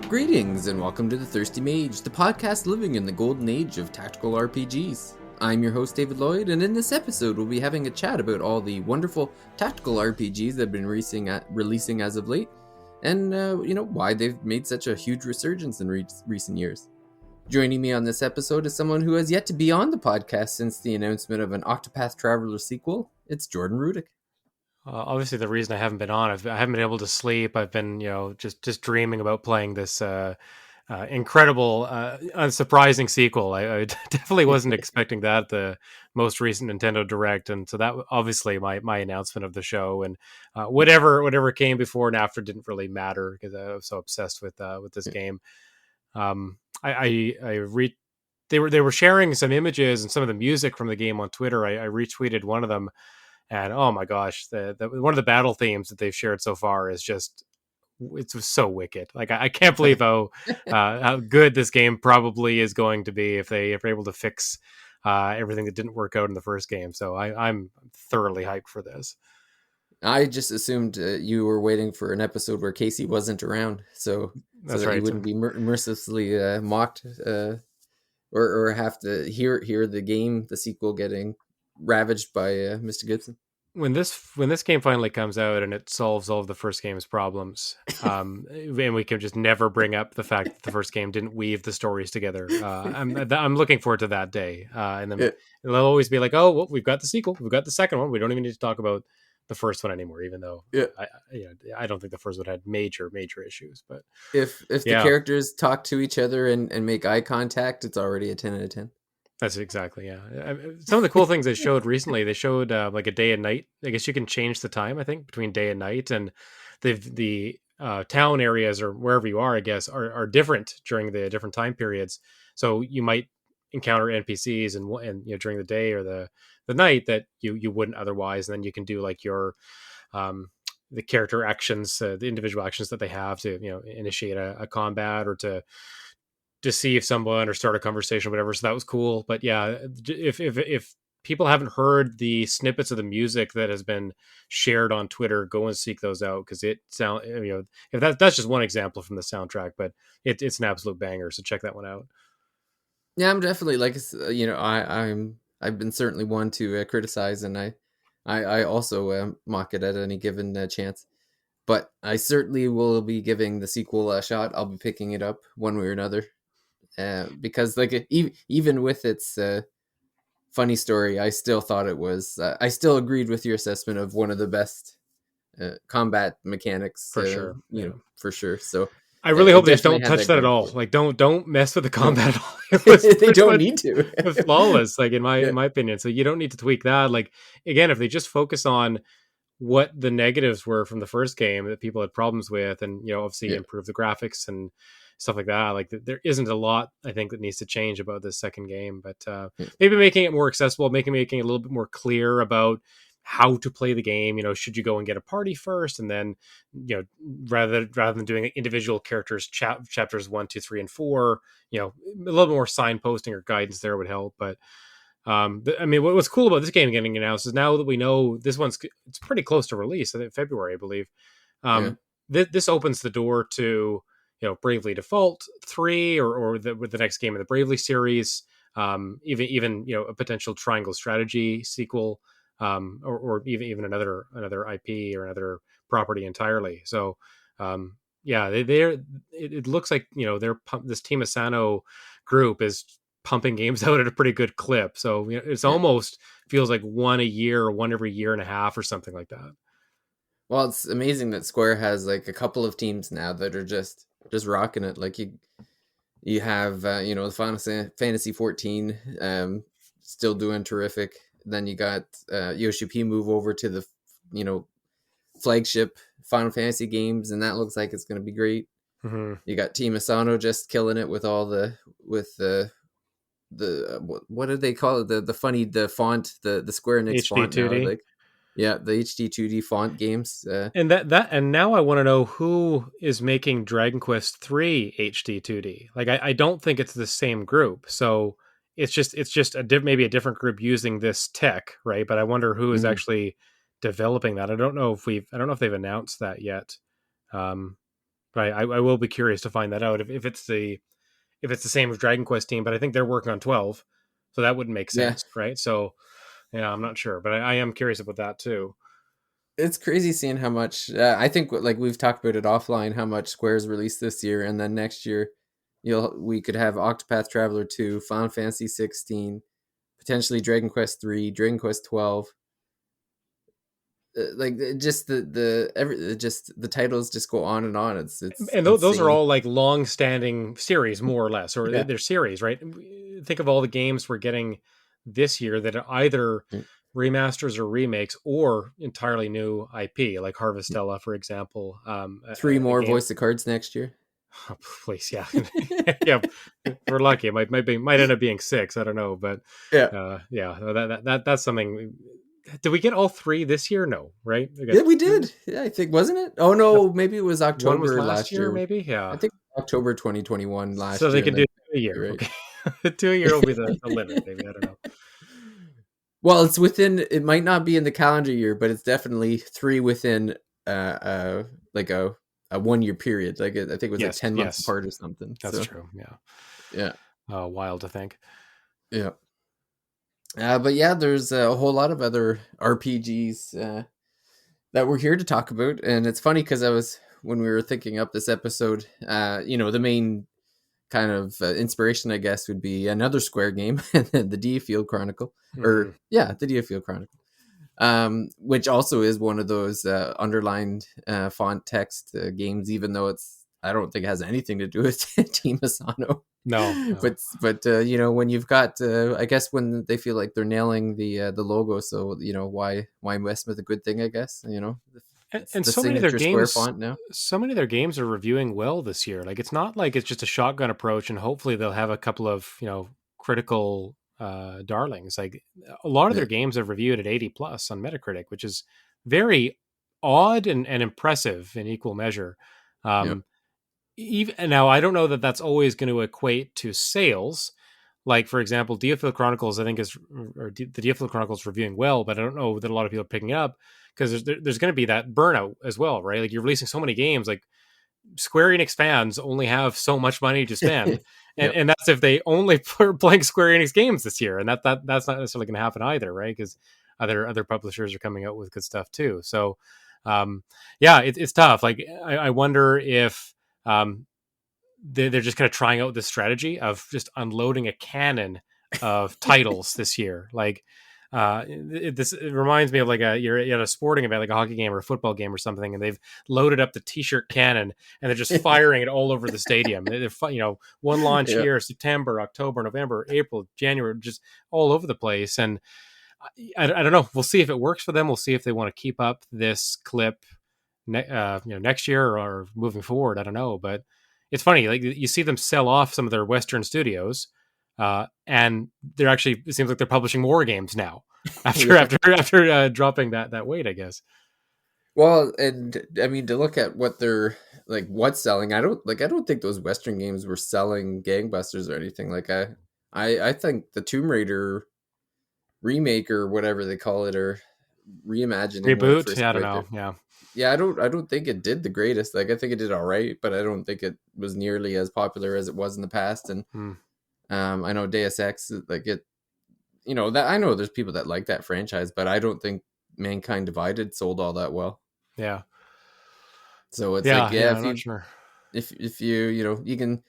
Greetings and welcome to The Thirsty Mage, the podcast living in the golden age of tactical RPGs. I'm your host David Lloyd, and in this episode we'll be having a chat about all the wonderful tactical RPGs that have been releasing as of late, and why they've made such a huge resurgence in recent years. Joining me on this episode is someone who has yet to be on the podcast since the announcement of an Octopath Traveler sequel. It's Jordan Rudick. Obviously, the reason I haven't been on, I haven't been able to sleep. I've been, just dreaming about playing this incredible, unsurprising sequel. I definitely wasn't expecting that, the most recent Nintendo Direct, and so that obviously my announcement of the show, and whatever came before and after didn't really matter because I was so obsessed with this game. They were sharing some images and some of the music from the game on Twitter. I retweeted one of them. And oh my gosh, the one of the battle themes that they've shared so far is just, it's so wicked. Like I can't believe how good this game probably is going to be if they're able to fix everything that didn't work out in the first game. So I'm thoroughly hyped for this. I just assumed you were waiting for an episode where Casey wasn't around, so That's that right. he wouldn't be mercilessly mocked, or have to hear the sequel getting ravaged by Mr. Gibson. When this game finally comes out and it solves all of the first game's problems, and we can just never bring up the fact that the first game didn't weave the stories together, I'm looking forward to that day. And then it'll always be like, oh, well, we've got the sequel, we've got the second one. We don't even need to talk about the first one anymore, even though I don't think the first one had major issues. But if the characters talk to each other and make eye contact, it's already a 10 out of 10. That's exactly, yeah. Some of the cool things they showed recently, they showed like a day and night. I guess you can change the time, I think, between day and night, and the town areas or wherever you are, I guess, are different during the different time periods. So you might encounter NPCs and during the day or the night that you wouldn't otherwise, and then you can do like your the character actions, the individual actions that they have to initiate a combat or to deceive someone or start a conversation or whatever. So that was cool. But yeah, if people haven't heard the snippets of the music that has been shared on Twitter, go and seek those out, because it if that's just one example from the soundtrack, but it's an absolute banger. So check that one out. Yeah, I'm definitely I've been certainly one to criticize, and I also mock it at any given chance. But I certainly will be giving the sequel a shot. I'll be picking it up one way or another. Because even with its funny story, I still thought it was. I still agreed with your assessment of one of the best combat mechanics. For sure, for sure. So I really hope they just don't touch that at all. Like don't mess with the combat at all. They don't need to. It's flawless, like in my opinion. So you don't need to tweak that. Like again, if they just focus on what the negatives were from the first game that people had problems with, and obviously improve the graphics and stuff like that. Like there isn't a lot I think that needs to change about this second game, but maybe making it more accessible, making it a little bit more clear about how to play the game. Should you go and get a party first, and then rather than doing individual characters chapters 1, 2, 3, and 4, a little bit more signposting or guidance there would help. But what's cool about this game getting announced is now that we know it's pretty close to release, I think February, I believe. This opens the door to Bravely Default 3 or the next game in the Bravely series, even a potential Triangle Strategy sequel, or even another IP or another property entirely. So it looks like this Team Asano group is pumping games out at a pretty good clip. So it's almost feels like one a year or one every year and a half or something like that. Well, it's amazing that Square has like a couple of teams now that are just rocking it. Like you have the Final Fantasy 14 still doing terrific. Then you got Yoshi P move over to the flagship Final Fantasy games, and that looks like it's going to be great. Mm-hmm. You got Team Asano just killing it with all the what did they call it, the font, the Square Enix font now, like the HD 2D font games. And and now I want to know who is making Dragon Quest 3 HD 2D. Like I don't think it's the same group. So it's just maybe a different group using this tech, right? But I wonder who is actually developing that. I don't know if they've announced that yet. But But I will be curious to find that out if it's the same as Dragon Quest team. But I think they're working on 12, so that wouldn't make Yeah, sense, right? So yeah, I'm not sure, but I am curious about that too. it's crazy seeing how much I think like we've talked about it offline how much Square's released this year, and then next year we could have Octopath Traveler 2, Final Fantasy 16, potentially Dragon Quest 3, Dragon Quest 12. Like just just the titles just go on and on. It's And those are insane. all like long-standing series, more or less, or Yeah. they're series, right? Think of all the games we're getting this year that are either remasters or remakes or entirely new IP, like Harvestella, for example. Three A more game. Voice of Cards next year. Oh, please, yeah, yeah. If we're lucky, it might end up being 6. I don't know, but Yeah. yeah, that's something. Did we get all 3 this year? No, right? We got Yeah, we 2. did. Yeah, I think wasn't it? Oh no, maybe it was One was October last last year, year. maybe. I Yeah, think October 2021 so last they year, can and do then 2 a year. right. Okay, 2 a year will be the limit. Maybe I don't know. Well, it's within. It might not be in the calendar year, but it's definitely 3 within like a 1 year period. Like I think it was like Yes, 10 months yes, apart or something. that's So true. Yeah, yeah, wild to think. yeah. But yeah, there's a whole lot of other RPGs that we're here to talk about, and it's funny because I was when we were thinking up this episode, the main kind of inspiration, I guess, would be another Square game, the Diafield Chronicle, Hmm. or yeah, the Diafield Chronicle, which also is one of those underlined font text games, even though I don't think it has anything to do with Team Asano. No, no. But when you've got I guess when they feel like they're nailing the logo, so why mess with a good thing, I guess, it's And the so many of their signature Square games, font now. are reviewing well this year. Like it's not like it's just a shotgun approach, and hopefully they'll have a couple of critical darlings. Like a lot of Yeah, their games have reviewed at 80 plus on Metacritic, which is very odd and impressive in equal measure. yeah, Um, Even now, I don't know that that's always going to equate to sales. Like for example, Diafield Chronicles, I think the Diafield Chronicles reviewing well, but I don't know that a lot of people are picking it up because there's going to be that burnout as well, right? Like you're releasing so many games, like Square Enix fans only have so much money to spend, and, yeah. and that's if they only are playing Square Enix games this year, and that's not necessarily going to happen either, right? Because other publishers are coming out with good stuff too. So, yeah, it's tough. Like I wonder if they're just kind of trying out this strategy of just unloading a cannon of titles this year. Like it reminds me of like you're at a sporting event, like a hockey game or a football game or something, and they've loaded up the t-shirt cannon and they're just firing it all over the stadium. One launch Yeah. here, September, October, November, April, January, just all over the place. And I don't know. We'll see if it works for them. We'll see if they want to keep up this clip next year or moving forward. I don't know, but it's funny. Like you see them sell off some of their Western studios, and they're actually, it seems like they're publishing more games now after Yeah. after dropping that weight, I guess. Well, and I mean, to look at what they're like, what's selling, I don't think those Western games were selling gangbusters or anything. Like I think the Tomb Raider remake or whatever they call it, or reimagining when it Reboot? first Yeah, I came don't out know. there. Yeah, Yeah, I don't think it did the greatest. Like I think it did all right, but I don't think it was nearly as popular as it was in the past. And hmm. I know Deus Ex, like it, that I know there's people that like that franchise, but I don't think Mankind Divided sold all that well. Yeah, So it's like, yeah. yeah, I'm not sure. if you can,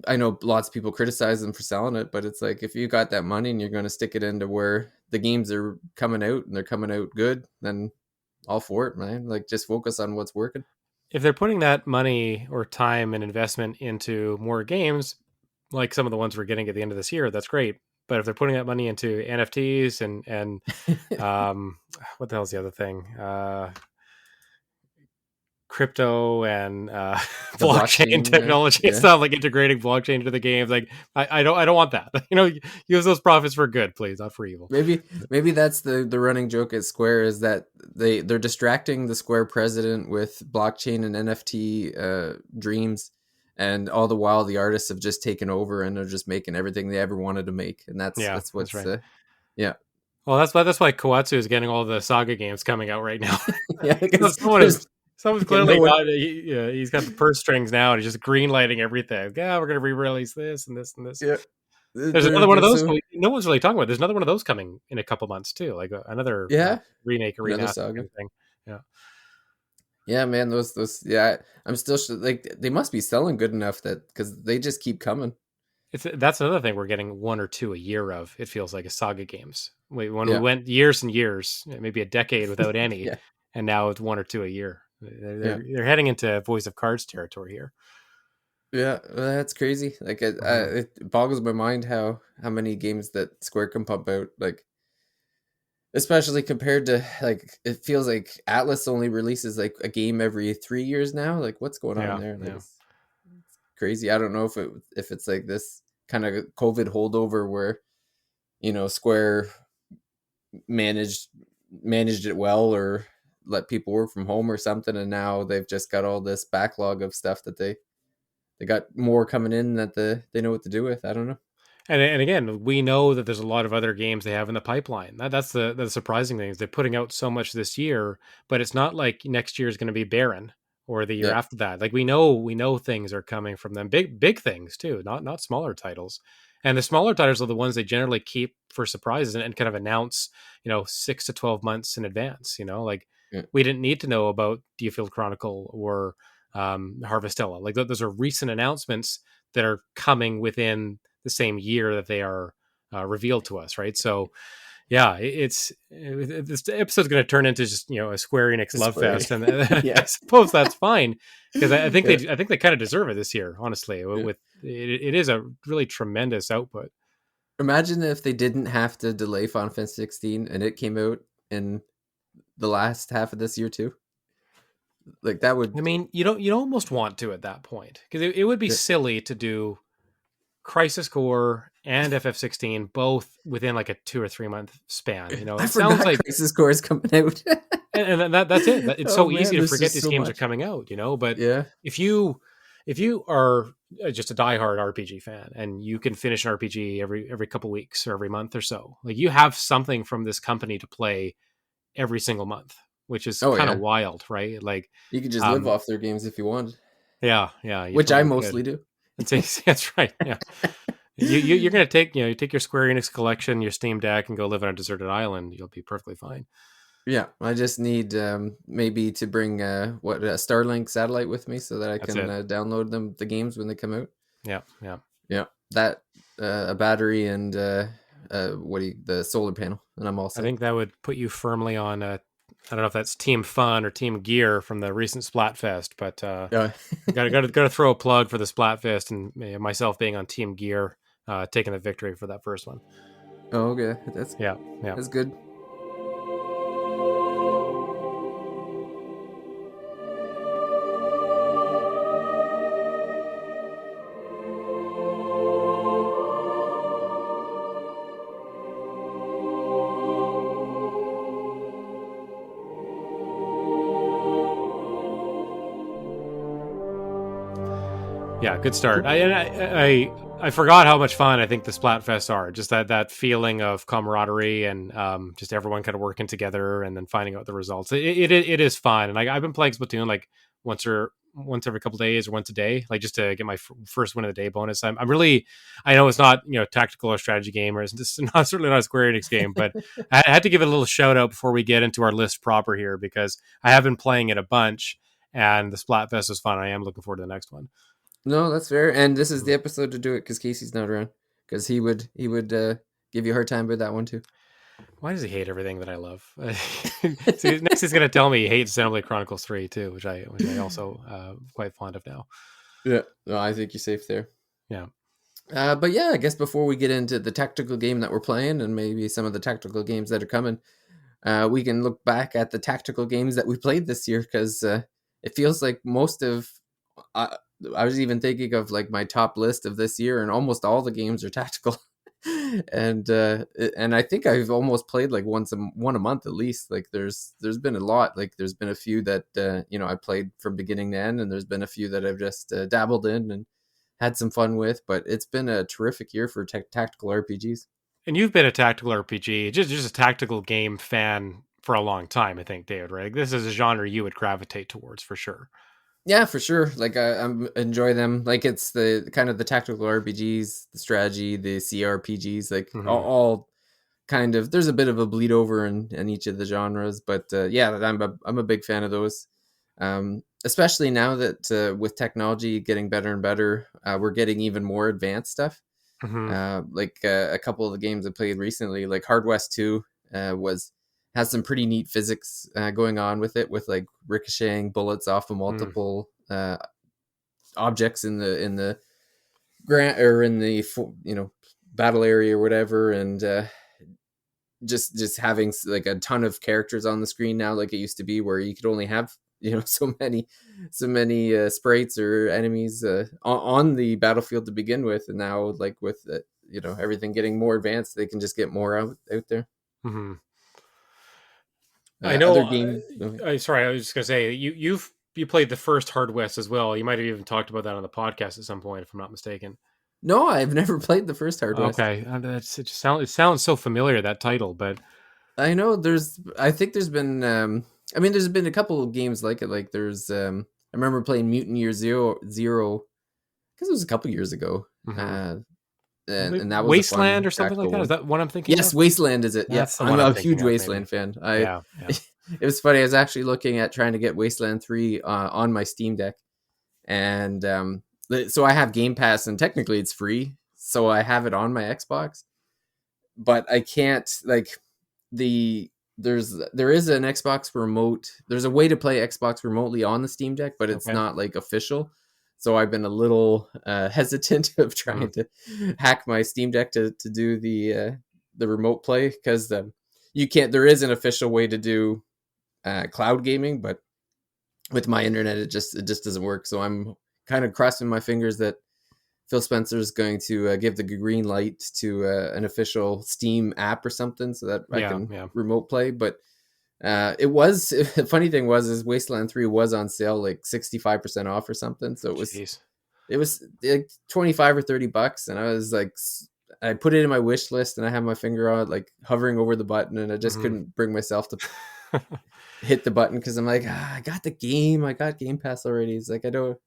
I know lots of people criticize them for selling it, but it's like if you got that money and you're going to stick it into where the games are coming out and they're coming out good, then all for it, man. Like just focus on what's working. If they're putting that money or time and investment into more games, like some of the ones we're getting at the end of this year, that's great. But if they're putting that money into NFTs and what the hell's the other thing? Crypto and The blockchain blockchain, technology. It's yeah. not like integrating blockchain into the games. Like I don't want that. Use those profits for good, please, not for evil. Maybe that's the running joke at Square is that they're distracting the Square president with blockchain and NFT dreams, and all the while the artists have just taken over and they're just making everything they ever wanted to make, and that's Yeah, that's that's what's right. yeah. Well, that's why Koatsu is getting all the Saga games coming out right now. Yeah, because Someone is Someone's clearly got he's got the purse strings now, and he's just green lighting everything. Yeah, we're gonna re-release this and this and this. Yeah, There's another one of those. No one's really talking about. There's another one of those coming in a couple months too, like another remake or another remaster saga kind of thing. Yeah, yeah, man. Those yeah. I'm still like they must be selling good enough that because they just keep coming. That's another thing we're getting 1 or 2 a year of. It feels like a Saga games. When we Yeah. went years and years, maybe a decade without any, Yeah. and now it's 1 or 2 a year. They're heading into Voice of Cards territory here. Yeah, that's crazy. Like it boggles my mind how many games that Square can pump out. Like, especially compared to like it feels like Atlas only releases like a game every 3 years now. Like, what's going on there? Like, it's crazy. I don't know if it's like this kind of COVID holdover where Square managed it well or let people work from home or something, and now they've just got all this backlog of stuff that they got more coming in that they know what to do with. I don't know. And again, we know that there's a lot of other games they have in the pipeline. That's the surprising thing is they're putting out so much this year, but it's not like next year is going to be barren or the year after that. Like we know things are coming from them, big things too, not smaller titles. And the smaller titles are the ones they generally keep for surprises and kind of announce, 6 to 12 months in advance. We didn't need to know about Deerfield Chronicle or Harvestella. Like those are recent announcements that are coming within the same year that they are revealed to us, right? So, yeah, this episode's going to turn into just a Square Enix love fest, and I suppose that's fine because I think they kind of deserve it this year. Honestly, with it is a really tremendous output. Imagine if they didn't have to delay Final Fantasy 16 and it came out in the last half of this year too. Like that would. I mean, you almost want to at that point because it would be silly to do Crisis Core and FF16 both within like a 2 or 3 month span. It sounds like Crisis Core is coming out, and that's it. It's so easy to forget these games are coming out, But if you are just a diehard RPG fan and you can finish an RPG every couple weeks or every month or so, like you have something from this company to play every single month, which is kind of wild, right? Like you could just live off their games if you wanted. Yeah, which I mostly do. That's right. Yeah, you're gonna take you take your Square Enix collection, your Steam Deck, and go live on a deserted island. You'll be perfectly fine. Yeah, I just need maybe to bring a Starlink satellite with me so that I can download the games when they come out. Yeah. That a battery and the solar panel, and I'm all set. I think that would put you firmly on I don't know if that's Team Fun or Team Gear from the recent Splatfest, but gotta throw a plug for the Splatfest and myself being on Team Gear, taking the victory for that first one. Oh, okay, that's good. Yeah, good start. I forgot how much fun I think the Splatfests are. Just that feeling of camaraderie and just everyone kind of working together and then finding out the results. It is fun, and I've been playing Splatoon like once every couple of days or once a day, like just to get my first win of the day bonus. I'm really, I know it's not tactical or strategy game, or it's certainly not a Square Enix game, but I had to give it a little shout out before we get into our list proper here because I have been playing it a bunch, and the Splatfest was fun. I am looking forward to the next one. No, that's fair. And this is the episode to do it because Casey's not around. Because he would give you a hard time with that one too. Why does he hate everything that I love? So next he's going to tell me he hates Xenoblade Chronicles 3 too, which I also quite fond of now. Yeah, no, I think you're safe there. Yeah. But yeah, I guess before we get into the tactical game that we're playing and maybe some of the tactical games that are coming, we can look back at the tactical games that we played this year because it feels like most of... I was even thinking of like my top list of this year, and almost all the games are tactical. and I think I've almost played like one a month at least. Like there's been a lot. Like there's been a few that I played from beginning to end, and there's been a few that I've just dabbled in and had some fun with. But it's been a terrific year for tactical RPGs. And you've been a tactical RPG, just a tactical game fan for a long time, I think, David, right? Like, this is a genre you would gravitate towards for sure. Yeah, for sure. Like I enjoy them. Like it's the kind of the tactical RPGs, the strategy, the CRPGs, like all kind of. There's a bit of a bleed over in each of the genres, but yeah, I'm a big fan of those. Especially now that with technology getting better and better, we're getting even more advanced stuff. Like a couple of the games I played recently, like Hard West 2, has some pretty neat physics going on with it, with like ricocheting bullets off of multiple objects in the grant or in the battle area or whatever, and just having like a ton of characters on the screen now, like it used to be where you could only have so many sprites or enemies on the battlefield to begin with, and now like with everything getting more advanced, they can just get more out there. I know. Sorry, I was just gonna say you played the first Hard West as well. You might have even talked about that on the podcast at some point, if I'm not mistaken. No, I've never played the first Hard West. Okay, it sounds so familiar, that title, but I know I think there's been there's been a couple of games like it. Like there's I remember playing Mutant Year Zero because it was a couple years ago. And that was Wasteland or something like that. Is that what I'm thinking? Yes, Wasteland is it? Yes, I'm a huge Wasteland fan. Yeah. It was funny. I was actually looking at trying to get Wasteland 3 on my Steam Deck, and so I have Game Pass, and technically it's free, so I have it on my Xbox, but I can't there is an Xbox remote. There's a way to play Xbox remotely on the Steam Deck, but it's not like official. So I've been a little hesitant of trying to hack my Steam Deck to do the remote play, because you can't. There is an official way to do cloud gaming, but with my internet, it just doesn't work. So I'm kind of crossing my fingers that Phil Spencer is going to give the green light to an official Steam app or something, so that I can remote play. But the funny thing is Wasteland 3 was on sale like 65% off or something. So it was like 25 or $30, and I was like, I put it in my wish list, and I had my finger on it, like hovering over the button, and I just couldn't bring myself to hit the button, because I'm like, I got the game, I got Game Pass already. It's like, I don't,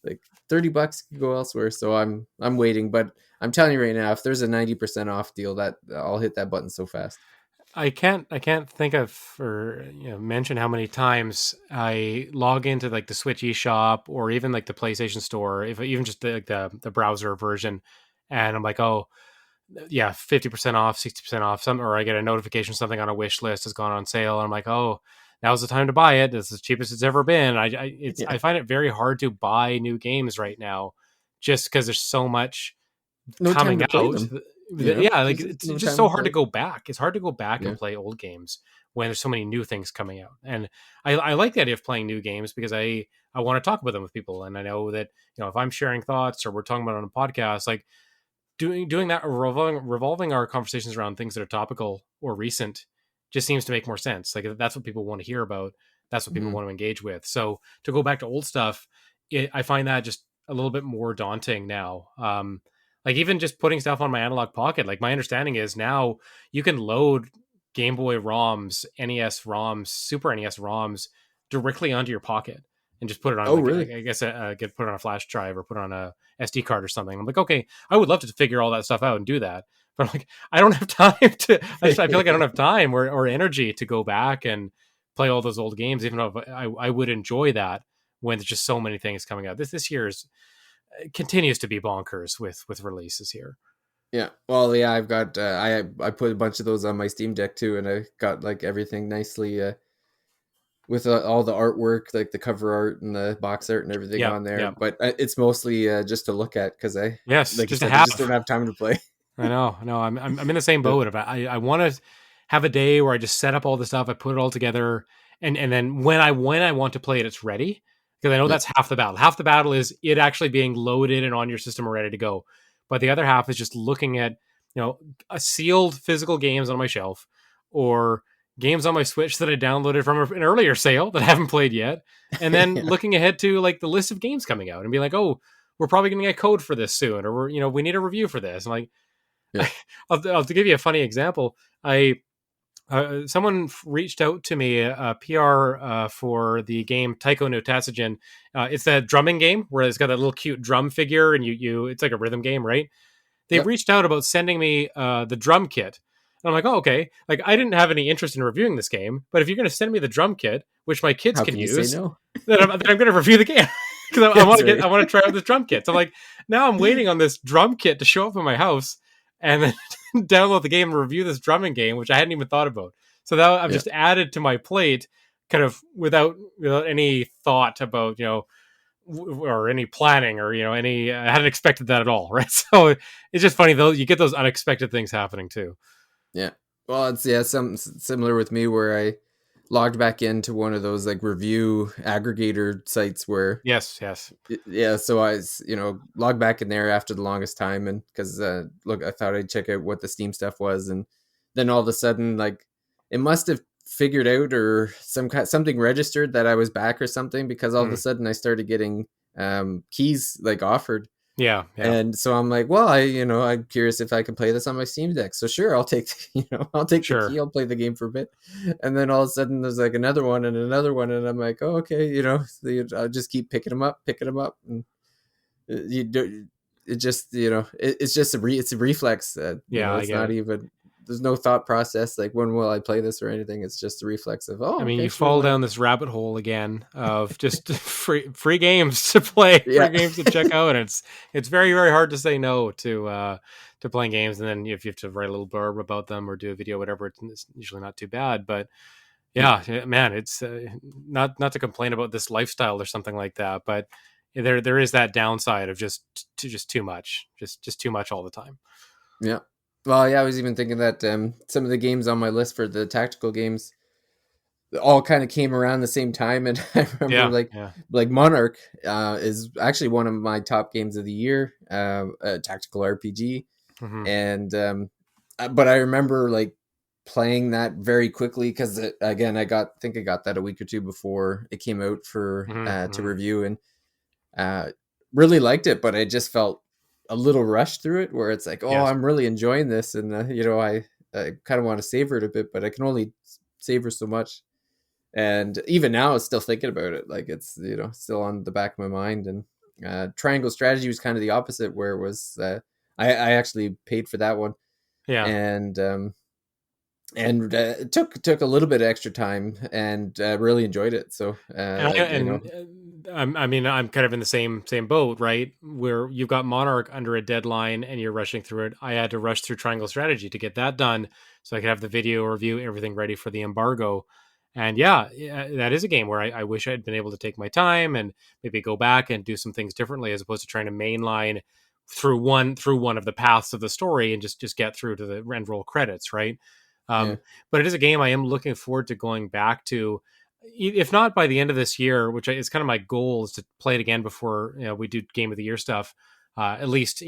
like $30 could go elsewhere. So I'm waiting, but I'm telling you right now, if there's a 90% off deal, that I'll hit that button so fast. I can't think of or mention how many times I log into like the Switch eShop or even like the PlayStation Store, if even just the browser version, and I'm like, oh yeah, 50% off, 60% off, or I get a notification something on a wish list has gone on sale, and I'm like, oh, now's the time to buy it. It's as cheap as it's ever been. I find it very hard to buy new games right now, just because there's so much coming out. Like it's just so hard to go back. It's hard to go back and play old games when there's so many new things coming out. And I like the idea of playing new games, because I want to talk about them with people. And I know that, if I'm sharing thoughts or we're talking about it on a podcast, like doing that, revolving our conversations around things that are topical or recent just seems to make more sense. Like that's what people want to hear about. That's what people want to engage with. So to go back to old stuff, I find that just a little bit more daunting now. Like even just putting stuff on my Analog Pocket, like my understanding is now you can load Game Boy ROMs, NES ROMs, Super NES ROMs directly onto your Pocket and just put it on. Really? I guess get put it on a flash drive or put it on a SD card or something. I'm like, okay, I would love to figure all that stuff out and do that, but I'm like, I don't have time to. I feel like I don't have time or energy to go back and play all those old games, even though I would enjoy that when there's just so many things coming out. This year's continues to be bonkers with releases here. Yeah, well, yeah, I've got I put a bunch of those on my Steam Deck too, and I got like everything nicely with all the artwork, like the cover art and the box art and everything on there. Yeah. But it's mostly just to look at, because I just don't have time to play. I know. I'm in the same boat. If I want to have a day where I just set up all the stuff, I put it all together, and then when I want to play it, it's ready. Because I know that's half the battle. Half the battle is it actually being loaded and on your system and ready to go. But the other half is just looking at, a sealed physical games on my shelf, or games on my Switch that I downloaded from an earlier sale that I haven't played yet. And then looking ahead to like the list of games coming out and be like, oh, we're probably going to get code for this soon. Or we need a review for this. I'm like, I'll give you a funny example. I Someone reached out to me, PR for the game Taiko no Tatsujin. It's that drumming game where it's got that little cute drum figure, and it's like a rhythm game, right? They Yep. reached out about sending me the drum kit. And I'm like, oh, okay. Like, I didn't have any interest in reviewing this game, but if you're going to send me the drum kit, which my kids How can can you say use, no? then I'm going to review the game because I want That's to right. I want to try out this drum kit. So I'm like, now I'm waiting on this drum kit to show up in my house, and then download the game and review this drumming game, which I hadn't even thought about. So that I've Yeah. just added to my plate, kind of without any thought about or any planning or any. I hadn't expected that at all, right? So it's just funny though. You get those unexpected things happening too. Yeah. Well, it's something similar with me where I logged back into one of those like review aggregator sites where Yes, yes, yeah, so I logged back in there after the longest time, and because look, I thought I'd check out what the Steam stuff was, and then all of a sudden, like, it must have figured out or something registered that I was back or something, because all of a mm. sudden I started getting keys like offered. Yeah, yeah, And so I'm like, well, I'm curious if I can play this on my Steam Deck. So sure, I'll take, I'll take the sure, key. I'll play the game for a bit, and then all of a sudden there's like another one and another one, and I'm like, oh, okay, I'll just keep picking them up, and you do. It just, it's just it's a reflex. yeah. I It's get not it. even. There's no thought process like when will I play this or anything. It's just a reflex of, I oh, mean, okay, you sure, fall why not? down this rabbit hole again of just free games to play, free Yeah, games to check out, and it's very very hard to say no to playing games. And then if you have to write a little blurb about them or do a video, whatever, it's usually not too bad. But yeah, man, it's not to complain about this lifestyle or something like that, but there is that downside of just too much, just too much all the time. yeah. Well, yeah, I was even thinking that some of the games on my list for the tactical games all kind of came around the same time, and I remember Yeah, like yeah. Monarch is actually one of my top games of the year, a tactical RPG, Hmm. and but I remember like playing that very quickly because again I got that a week or two before it came out for to Hmm. review, and uh, really liked it, but I just felt a little rushed through it where it's like, oh, Yes, I'm really enjoying this, and I kind of want to savor it a bit, but I can only savor so much. And even now, I was still thinking about it. Like it's still on the back of my mind. And Triangle Strategy was kind of the opposite, where it was I actually paid for that one, yeah. and it took a little bit of extra time, and really enjoyed it. So I mean, I'm kind of in the same boat, right? Where you've got Monarch under a deadline and you're rushing through it. I had to rush through Triangle Strategy to get that done, so I could have the video review, everything ready for the embargo. And yeah, that is a game where I wish I'd been able to take my time and maybe go back and do some things differently, as opposed to trying to mainline through one of the paths of the story and just get through to the end roll credits, right? yeah. But it is a game I am looking forward to going back to, if not by the end of this year, which is kind of my goal, is to play it again before we do Game of the Year stuff. At least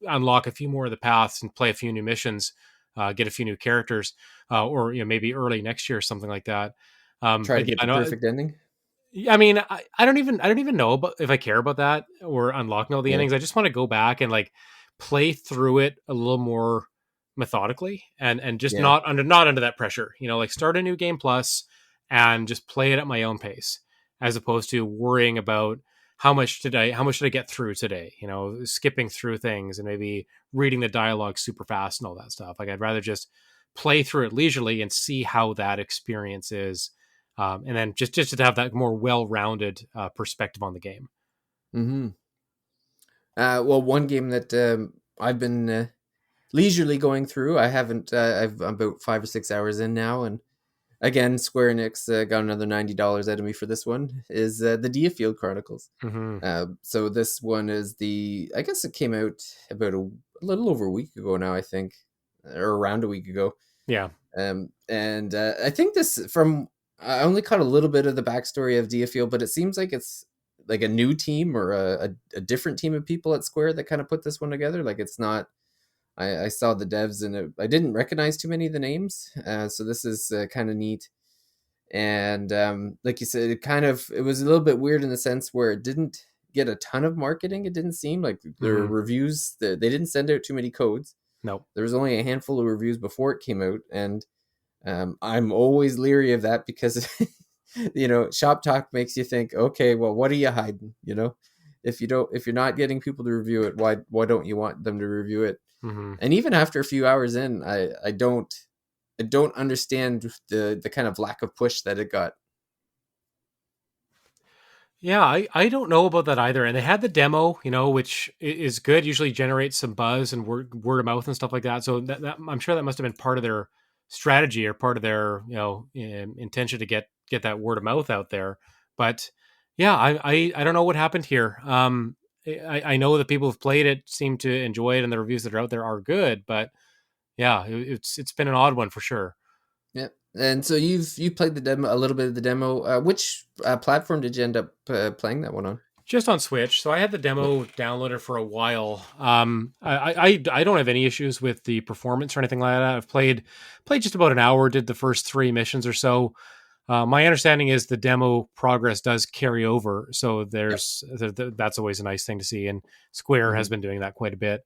unlock a few more of the paths and play a few new missions, get a few new characters, or maybe early next year or something like that. Try to But yeah, get I the know. perfect ending. I mean, I don't even know about if I care about that or unlocking all the Yeah, endings. I just want to go back and like play through it a little more methodically and just yeah. not under that pressure. Like start a new game plus and just play it at my own pace, as opposed to worrying about how much did I get through today. Skipping through things and maybe reading the dialogue super fast and all that stuff. Like I'd rather just play through it leisurely and see how that experience is, and then just to have that more well-rounded perspective on the game. Hmm. Well, one game that I've been leisurely going through. I haven't. I'm about 5 or 6 hours in now, and again, Square Enix got another $90 out of me for this one. Is the Diafield Chronicles? Hmm. So this one is I guess it came out about a little over a week ago now, I think, or around a week ago. Yeah. And I think I only caught a little bit of the backstory of Diafield, but it seems like it's like a new team or a different team of people at Square that kind of put this one together. Like it's not. I saw the devs and I didn't recognize too many of the names, so this is kind of neat. And like you said, it was a little bit weird in the sense where it didn't get a ton of marketing. It didn't seem like their Hmm. reviews. They didn't send out too many codes. Nope. There was only a handful of reviews before it came out, and I'm always leery of that because shop talk makes you think, okay, well, what are you hiding? If you're not getting people to review it, why don't you want them to review it? Mm-hmm. And even after a few hours in, I don't understand the kind of lack of push that it got. Yeah, I don't know about that either. And they had the demo, which is good, usually generates some buzz and word of mouth and stuff like that. So that I'm sure that must have been part of their strategy or part of their, intention to get that word of mouth out there. But yeah, I don't know what happened here. I know that people who've played it seem to enjoy it and the reviews that are out there are good, but yeah, it's been an odd one for sure. Yeah. And so you played the demo, a little bit of the demo. Which platform did you end up playing that one on? Just on Switch. So I had the demo downloaded for a while. I don't have any issues with the performance or anything like that. I've played just about an hour, did the first 3 missions or so. My understanding is the demo progress does carry over, so Yep. that's always a nice thing to see. And Square has Mm-hmm. been doing that quite a bit.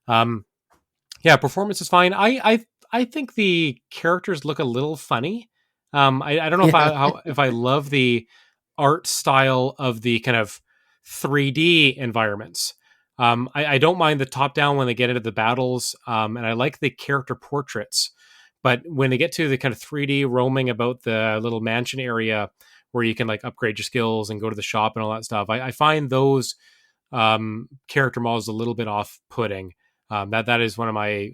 Um, yeah, performance is fine. I think the characters look a little funny. I don't know Yeah. if I love the art style of the kind of 3D environments. I don't mind the top down when they get into the battles, and I like the character portraits. But when they get to the kind of 3D roaming about the little mansion area where you can like upgrade your skills and go to the shop and all that stuff, I find those character models a little bit off putting. That is one of my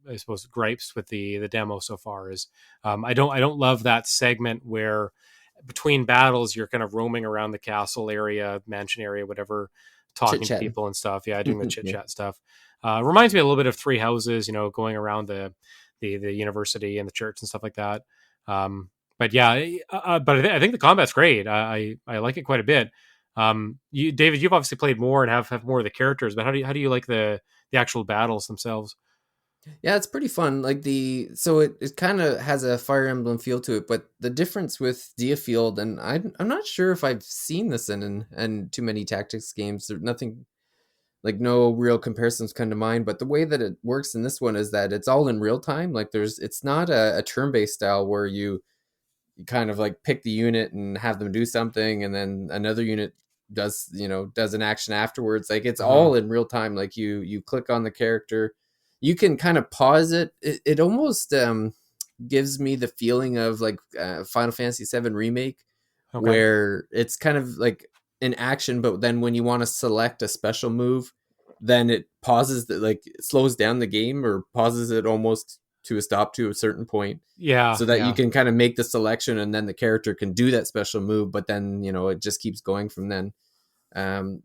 I suppose gripes with the demo so far is I don't love that segment where between battles you're kind of roaming around the castle area, mansion area, whatever, Chit talking to chatting. people and stuff. Yeah, doing the chit Yeah. chat stuff. Reminds me a little bit of Three Houses, going around the university and the church and stuff like that. But yeah, but I think the combat's great. I like it quite a bit. David, you've obviously played more and have more of the characters, but how do you like the actual battles themselves? Yeah, it's pretty fun. Like it kind of has a Fire Emblem feel to it, but the difference with Diafield, and I'm not sure if I've seen this in too many tactics games. There's nothing, like, no real comparisons come to mind. But the way that it works in this one is that it's all in real time. Like it's not a turn-based style where you kind of like pick the unit and have them do something, and then another unit does an action afterwards. Like it's Mm-hmm. all in real time. Like you click on the character, you can kind of pause it almost gives me the feeling of like Final Fantasy 7 remake, Okay. where it's kind of like an action, but then when you want to select a special move, then it pauses like it slows down the game, or pauses it almost to a stop to a certain point, Yeah, so that you yeah. can kind of make the selection, and then the character can do that special move, but then it just keeps going from then.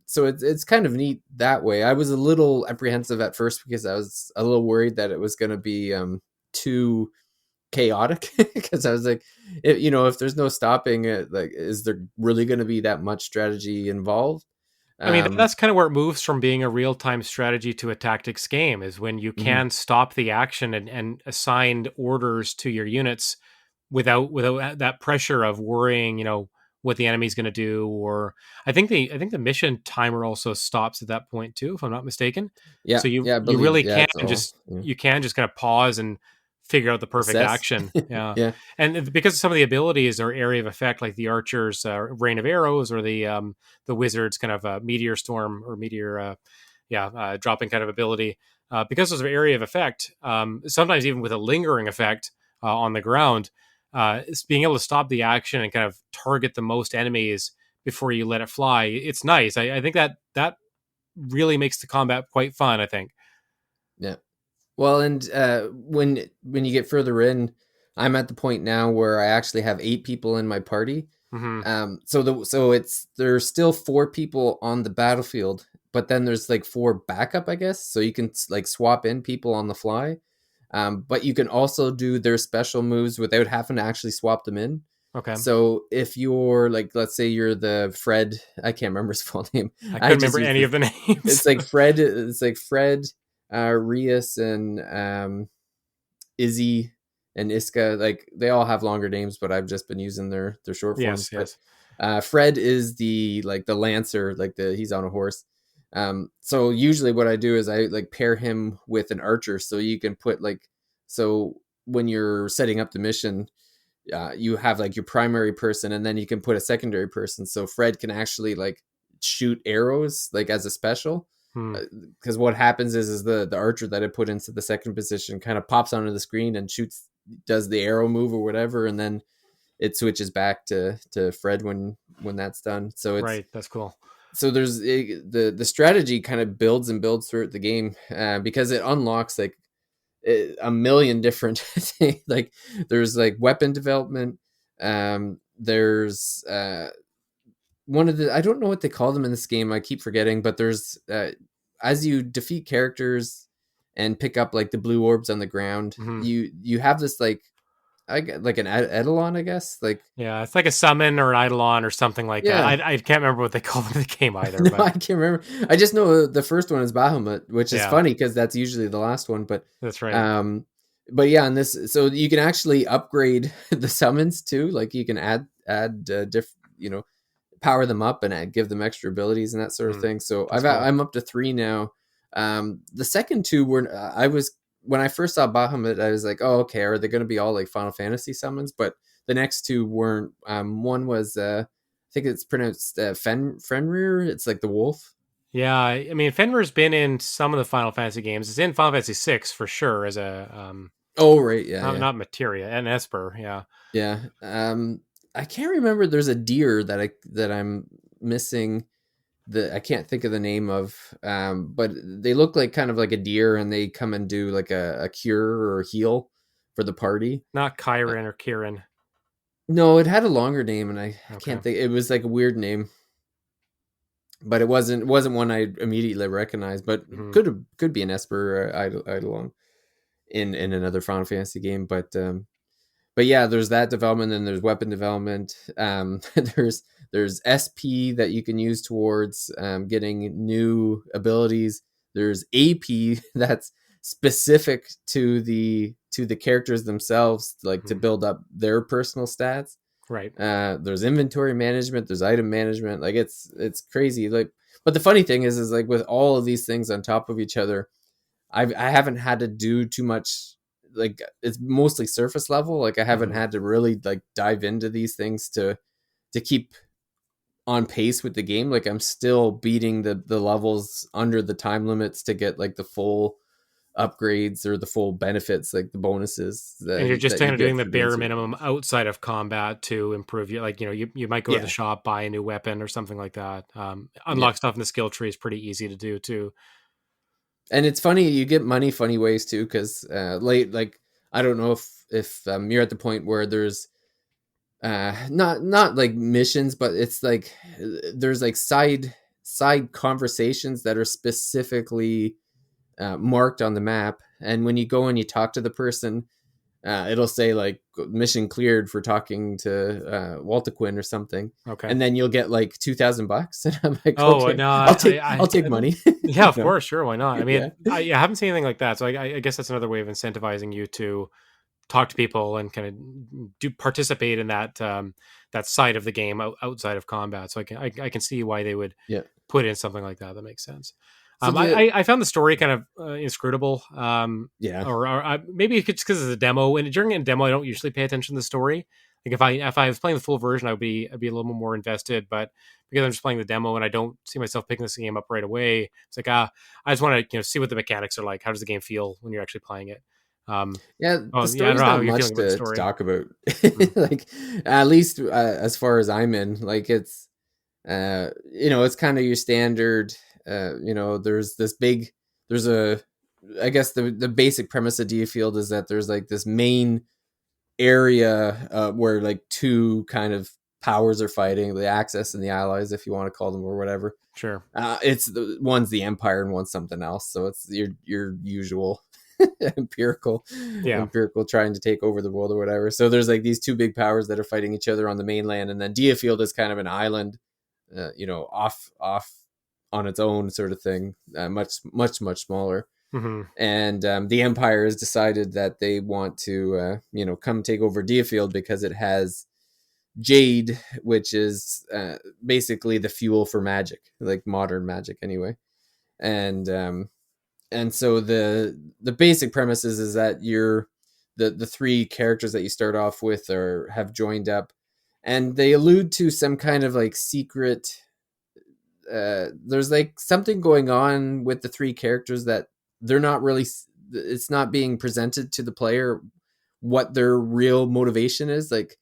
So it's kind of neat that way. I was a little apprehensive at first because I was a little worried that it was going to be too chaotic, because I was like, if there's no stopping it, like, is there really going to be that much strategy involved? I mean, um that's kind of where it moves from being a real time strategy to a tactics game is when you mhm. can stop the action and assign orders to your units without that pressure of worrying, what the enemy's going to do. Or I think the mission timer also stops at that point too, if I'm not mistaken. Yeah, So you yeah, I you believe, really yeah, can it's all, just yeah. you can just kind of pause and figure out the perfect Assess. action. Yeah. Yeah. And because of some of the abilities or area of effect, like the archer's rain of arrows, or the wizard's kind of meteor storm or meteor, dropping kind of ability. Because of area of effect, sometimes even with a lingering effect on the ground, it's being able to stop the action and kind of target the most enemies before you let it fly. It's nice. I think that really makes the combat quite fun. I think. Yeah. Well, and when you get further in, I'm at the point now where I actually have 8 people in my party. Hmm. So there's still 4 people on the battlefield, but then there's like 4 backup, I guess. So you can like swap in people on the fly. But you can also do their special moves without having to actually swap them in. Okay. So if you're like, let's say you're the Fred, I can't remember his full name. I I couldn't just remember use any this. of the names. It's like Fred. It's like Fred, Rias, and Izzy and Iska. Like they all have longer names, but I've just been using their short forms. Yes. But Yes. Fred is the lancer, like he's on a horse. So usually what I do is I like pair him with an archer, so you can put like, so when you're setting up the mission, you have like your primary person, and then you can put a secondary person. So Fred can actually like shoot arrows like as a special. Hmm. Because what happens is the archer that I put into the second position kind of pops onto the screen and shoots, does the arrow move or whatever, and then it switches back to Fred when that's done. So it's Right. That's cool. so there's the strategy kind of builds and builds throughout the game, because it unlocks like a million different things. Like there's like weapon development. There's one of the, I don't know what they call them in this game. I keep forgetting, but there's as you defeat characters and pick up like the blue orbs on the ground, Mm-hmm. you have this like like an eidolon, I guess. Like Yeah, it's like a summon or an eidolon or something like that. yeah, I can't remember what they call them in the game either. no, But I can't remember. I just know the first one is Bahamut, which is yeah, funny because that's usually the last one. that's right. Um, but yeah, and this, so you can actually upgrade the summons too. Like you can add power them up and give them extra abilities and that sort of Mm, thing. So that's cool. I'm up to 3 now. The second 2 were I was when I first saw Bahamut, I was like, oh okay, are they going to be all like Final Fantasy summons? But the next 2 weren't. One was I think it's pronounced Fenrir. It's like the wolf. Yeah, I mean, Fenrir's been in some of the Final Fantasy games. It's in Final Fantasy VI for sure as a Oh right, yeah, not yeah, not Materia and Esper. Yeah, yeah. I can't remember. There's a deer that I'm missing. I can't think of the name of, but they look like kind of like a deer, and they come and do like a cure or a heal for the party. not Uh, Kyron or Kieran. no, it had a longer name, and I Okay. can't think. It was like a weird name, but it wasn't one I immediately recognized. But Hmm. could be an Esper Eidolon in another Final Fantasy game. But yeah, there's that development, and there's weapon development. There's SP that you can use towards getting new abilities. There's AP that's specific to the characters themselves, like to Hmm. build up their personal stats. Right. There's inventory management. There's item management. Like it's crazy. Like, but the funny thing is like with all of these things on top of each other, I haven't had to do too much. Like it's mostly surface level. Like I haven't Hmm. had to really like dive into these things to keep on pace with the game. Like I'm still beating the levels under the time limits to get like the full upgrades or the full benefits, like the bonuses And you're just that you kind of doing get the for doing bare certain minimum things. outside of combat to improve your, like, you might go to the Yeah, shop, buy a new weapon or something like that. yeah. Unlock stuff in the skill tree is pretty easy to do too. And it's funny, you get money funny ways too, because late, like I don't know if you're at the point where there's not like missions, but it's like there's like side conversations that are specifically marked on the map, and when you go and you talk to the person, it'll say like mission cleared for talking to Walter Quinn or something, Okay. and then you'll get like $2,000, and I'm like, Oh okay, no, I'll take money. yeah, you of know? course, sure, why not? I Yeah, mean, I haven't seen anything like that, so I guess that's another way of incentivizing you to talk to people and kind of do participate in that that side of the game outside of combat. So I can see why they would yeah. put in something like that. That makes sense. So the I found the story kind of inscrutable, yeah, or maybe it's because it's a demo. And during a demo, I don't usually pay attention to the story. Like if I was playing the full version, I'd be a little more invested. But because I'm just playing the demo and I don't see myself picking this game up right away, it's like I just want to see what the mechanics are like. How does the game feel when you're actually playing it? Um, yeah, oh the yeah, I don't story's know how not you're much feeling about the to story. talk about. Mm, Like at least as far as I'm in, like it's it's kind of your standard. There's this big, there's a, I guess the basic premise of Field is that there's like this main area where like two kind of powers are fighting, the Axis and the Allies, if you want to call them, or whatever. sure. It's one's the Empire and one's something else, so it's your usual empirical Yeah. empirical trying to take over the world or whatever. So there's like these two big powers that are fighting each other on the mainland, and then Field is kind of an island, off on its own sort of thing, much smaller. Hmm. And the Empire has decided that they want to come take over Field because it has jade, which is basically the fuel for magic, like modern magic anyway. And so the basic premise is that the three characters that you start off with are have joined up, and they allude to some kind of like secret. There's like something going on with the three characters that they're not really. It's not being presented to the player what their real motivation is. Like,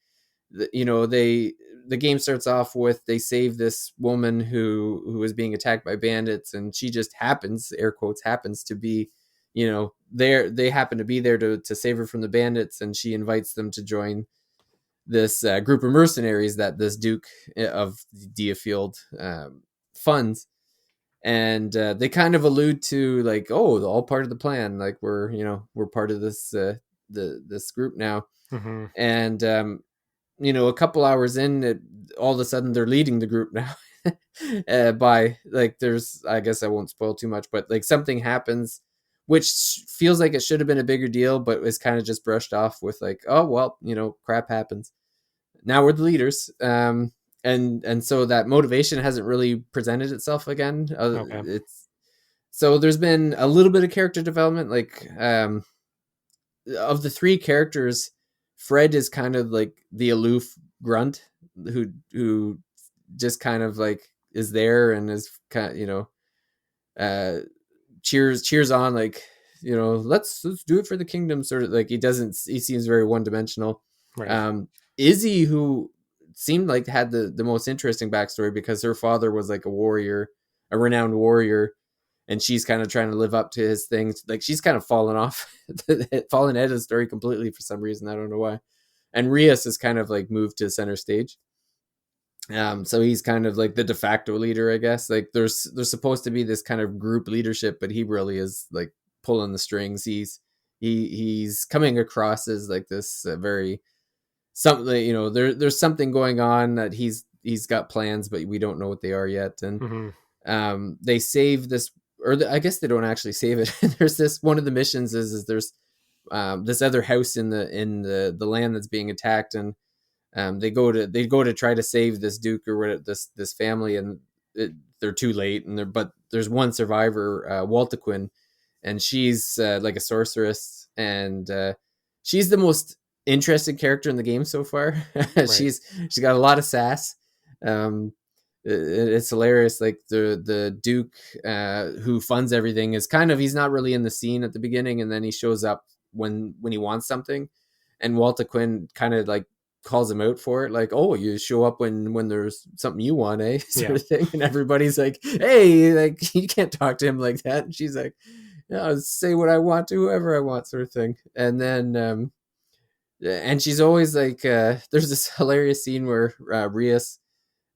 you know, the game starts off with they save this woman who is being attacked by bandits, and she just happens, air quotes, happens to be, you know, there. They happen to be there to save her from the bandits, and she invites them to join this group of mercenaries that this Duke of Deerfield funds. And they kind of allude to like, oh, all part of the plan. Like we're part of this this group now. Mm-hmm. And a couple hours in, all of a sudden they're leading the group now. By like, there's, I guess I won't spoil too much, but like something happens which feels like it should have been a bigger deal, but was kind of just brushed off with like, oh well, crap happens. Now we're the leaders. And so that motivation hasn't really presented itself again. Okay. It's so there's been a little bit of character development. Like of the three characters, Fred is kind of like the aloof grunt who just kind of like is there and is kind of, cheers on, like, let's do it for the kingdom, sort of. Like he seems very one-dimensional. Right. Izzy, who seemed like had the most interesting backstory because her father was like a renowned warrior, and she's kind of trying to live up to his things. Like she's kind of fallen out of the story completely for some reason. I don't know why. And Rias is kind of like moved to center stage. So he's kind of like the de facto leader, I guess. Like there's supposed to be this kind of group leadership, but he really is like pulling the strings. He's coming across as like this very something, there's something going on that he's got plans, but we don't know what they are yet. And they save this, I guess they don't actually save it. There's this, one of the missions is there's this other house in the land that's being attacked, and they go to try to save this Duke or what, this family, and they're too late. But there's one survivor, Waltequin, and she's like a sorceress, and she's the most interesting character in the game so far. Right. She's got a lot of sass. It's hilarious. Like the Duke who funds everything is kind of, he's not really in the scene at the beginning, and then he shows up when he wants something, and Waltequin kind of like calls him out for it, like, oh, you show up when there's something you want, eh? Sort of thing. And everybody's like, hey, like, you can't talk to him like that. And she's like, yeah, I'll say what I want to whoever I want, sort of thing. And then and she's always like, there's this hilarious scene where Rias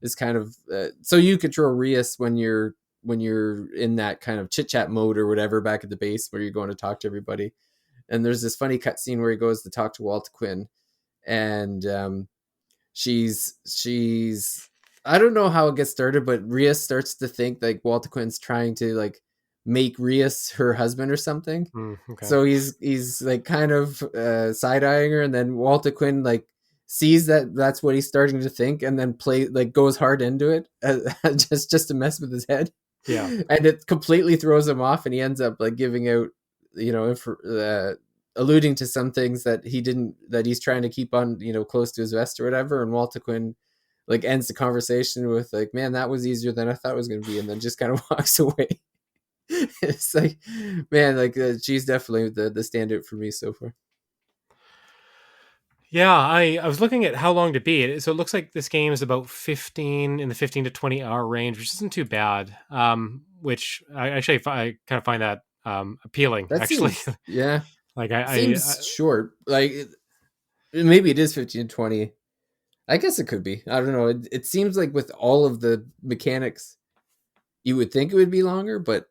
is kind of so you control Rias when you're in that kind of chit chat mode or whatever back at the base where you're going to talk to everybody. And there's this funny cut scene where he goes to talk to Waltequin, and she's I don't know how it gets started, but Rias starts to think like Waltequin's trying to like make Rias her husband or something. Okay. So he's like kind of side-eyeing her, and then Waltequin like sees that that's what he's starting to think, and then goes hard into it just to mess with his head. Yeah. And it completely throws him off, and he ends up like giving out, alluding to some things that he's trying to keep on, close to his vest or whatever. And Waltequin like ends the conversation with like, man, that was easier than I thought it was going to be, and then just kind of walks away. It's like, man, like she's definitely the standout for me so far. Yeah, I was looking at how long to beat. So it looks like this game is about 15 to 20 hour range, which isn't too bad. Which I kind of find that appealing. That actually, seems, yeah. Like seems short. Like maybe it is 15 to 20. I guess it could be. I don't know. It seems like with all of the mechanics, you would think it would be longer, but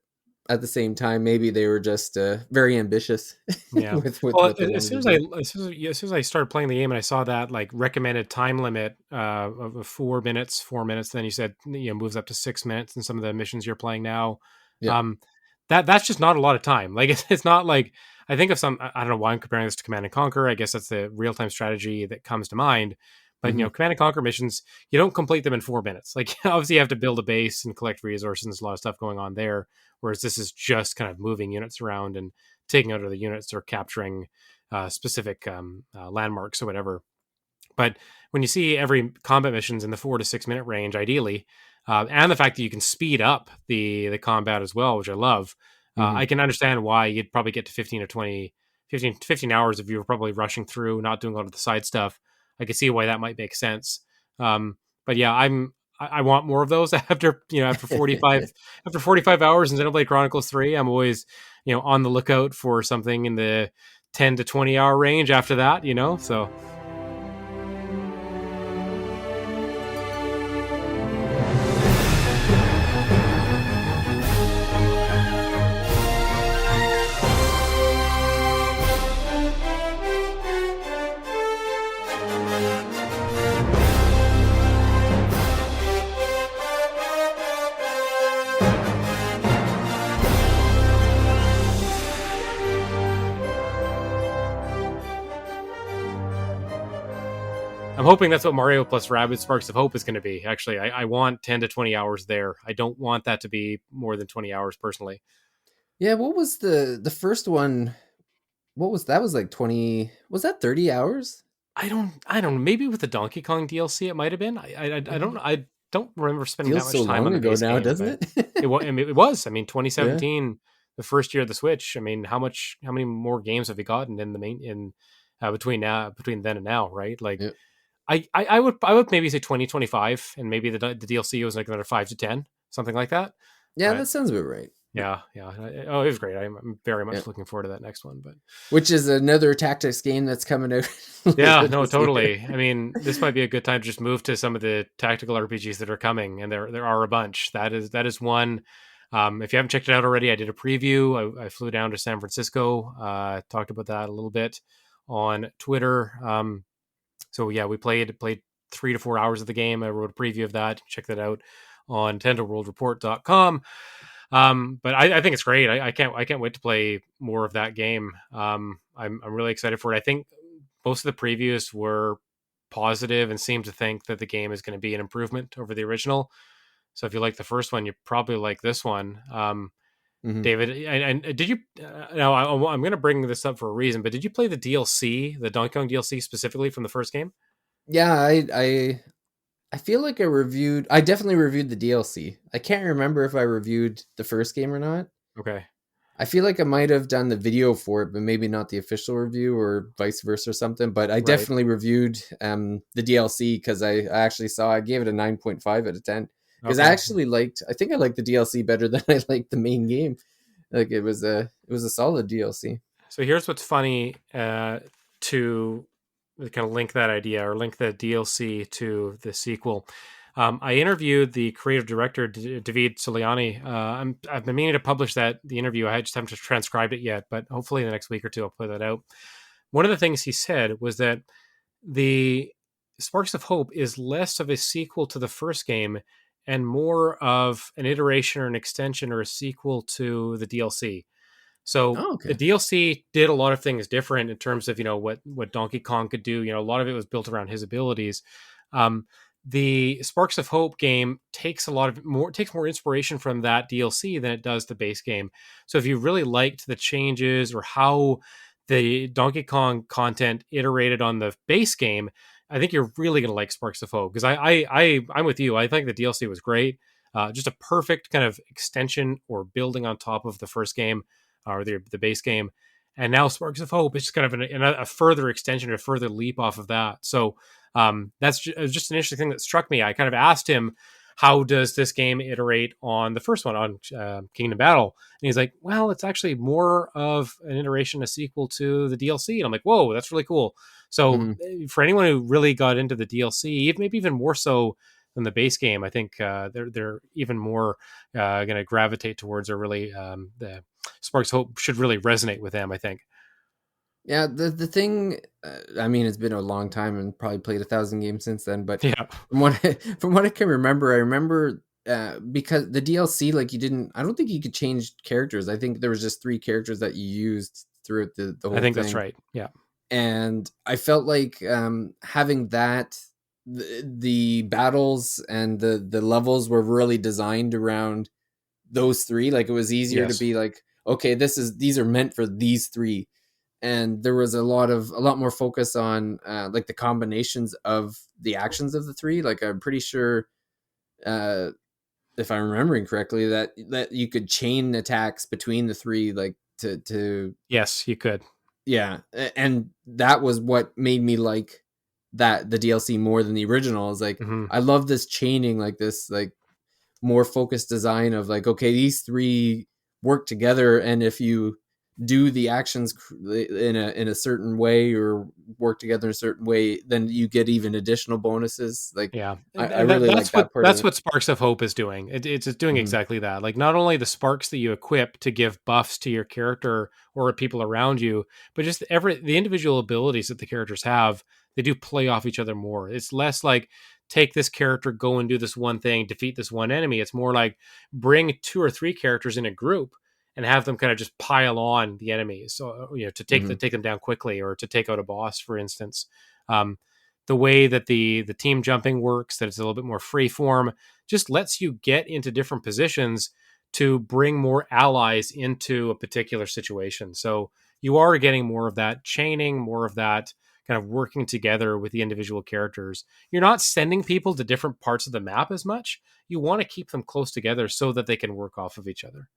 at the same time, maybe they were just very ambitious. Yeah. As soon as I started playing the game and I saw that like recommended time limit of 4 minutes, then you said moves up to 6 minutes in some of the missions you're playing now. Yeah. That's just not a lot of time. Like it's not like, I think of some, I don't know why I'm comparing this to Command and Conquer. I guess that's the real time strategy that comes to mind. But Command and Conquer missions, you don't complete them in 4 minutes. Like obviously you have to build a base and collect resources. And there's a lot of stuff going on there. Whereas this is just kind of moving units around and taking out other units or capturing specific landmarks or whatever. But when you see every combat missions in the 4 to 6 minute range, ideally, and the fact that you can speed up the combat as well, which I love, Hmm. I can understand why you'd probably get to 15 or 20, 15 hours if you were probably rushing through, not doing a lot of the side stuff. I can see why that might make sense. But yeah, I want more of those after 45 hours in Xenoblade Chronicles 3. I'm always on the lookout for something in the 10 to 20 hour range after that. So. I'm hoping that's what Mario plus Rabbids Sparks of Hope is going to be. Actually, I want 10 to 20 hours there. I don't want that to be more than 20 hours personally. Yeah, what was the first one? What was that? Was like 20? Was that 30 hours? I don't. Maybe with the Donkey Kong DLC, it might have been. I don't remember spending that Feels much so time on long the ago base now, game, doesn't but it? it was. I mean, Yeah. 2017, the first year of the Switch. I mean, how many more games have you gotten in the main in between then and now, right? Like, Yeah. I would maybe say 2025, and maybe the DLC was like another 5 to 10, something like that. Yeah, But that sounds about right. yeah, yeah. Oh, it was great. I'm very Yeah. much looking forward to that next one. But Which is another tactics game that's coming out yeah, later no, this year. totally. I mean, this might be a good time to just move to some of the tactical RPGs that are coming, and there are a bunch. That is one. If you haven't checked it out already, I did a preview. I flew down to San Francisco. Talked about that a little bit on Twitter. So yeah, we played 3 to 4 hours of the game. I wrote a preview of that. Check that out on NintendoWorldReport.com. But I think it's great. I can't wait to play more of that game. I'm really excited for it. I think most of the previews were positive and seem to think that the game is going to be an improvement over the original. So if you like the first one, you probably like this one. Hmm. David, and did you? Now I'm going to bring this up for a reason, but did you play the DLC, the Donkey Kong DLC specifically from the first game? Yeah, I feel like I definitely reviewed the DLC. I can't remember if I reviewed the first game or not. Okay, I feel like I might have done the video for it, but maybe not the official review or vice versa or something. But I right. definitely reviewed the DLC because I actually saw I gave it a 9.5 out of 10 because Okay. I think I liked the DLC better than I liked the main game. Like it was a solid DLC. So here's what's funny to kind of link that idea or link the DLC to the sequel. I interviewed the creative director David Soliani. I've been meaning to publish the interview. I just haven't transcribed it yet, but hopefully in the next week or two I'll put that out. One of the things he said was that the Sparks of Hope is less of a sequel to the first game and more of an iteration or an extension or a sequel to the DLC. So Oh, the okay. DLC did a lot of things different in terms of what Donkey Kong could do. A lot of it was built around his abilities. Um, the Sparks of Hope game takes more inspiration from that DLC than it does the base game. So if you really liked the changes or how the Donkey Kong content iterated on the base game, I think you're really going to like Sparks of Hope because I'm with you. I think the DLC was great. Just a perfect kind of extension or building on top of the first game or the base game. And now Sparks of Hope is just kind of a further extension, a further leap off of that. So that's just an interesting thing that struck me. I kind of asked him, how does this game iterate on the first one, on Kingdom Battle? And he's like, well, it's actually more of an iteration, a sequel to the DLC. And I'm like, whoa, that's really cool. So Hmm. for anyone who really got into the DLC, maybe even more so than the base game, I think they're even more going to gravitate towards, or really the Sparks Hope should really resonate with them, I think. Yeah, the thing, I mean, it's been a long time and probably played 1,000 games since then. But Yeah. from what I can remember, I remember because the DLC, like I don't think you could change characters. I think there was just three characters that you used throughout the I whole think that's thing, right. Yeah. and I felt like having that the battles and the levels were really designed around those three. Like it was easier to Yes. be like, okay, these are meant for these three, and there was a lot more focus on like the combinations of the actions of the three. Like I'm pretty sure, if I'm remembering correctly, that you could chain attacks between the three, like to Yes, you could. yeah, and that was what made me like the DLC more than the original. Is like Mm-hmm. I love this chaining, like this like more focused design of like, okay, these three work together, and if you do the actions in a certain way or work together in a certain way, then you get even additional bonuses. Like Yeah, I and really like that part of that's it. what Sparks of Hope is doing. It's doing Mm-hmm. exactly that. Like not only the sparks that you equip to give buffs to your character or people around you, but just the individual abilities that the characters have. They do play off each other more. It's less like take this character, go and do this one thing, defeat this one enemy. It's more like bring 2 or 3 characters in a group and have them kind of just pile on the enemies. So to Mm-hmm. take them down quickly or to take out a boss, for instance. Um, the way that the team jumping works, that it's a little bit more free form, just lets you get into different positions to bring more allies into a particular situation. So you are getting more of that chaining, more of that kind of working together with the individual characters. You're not sending people to different parts of the map as much. You want to keep them close together so that they can work off of each other.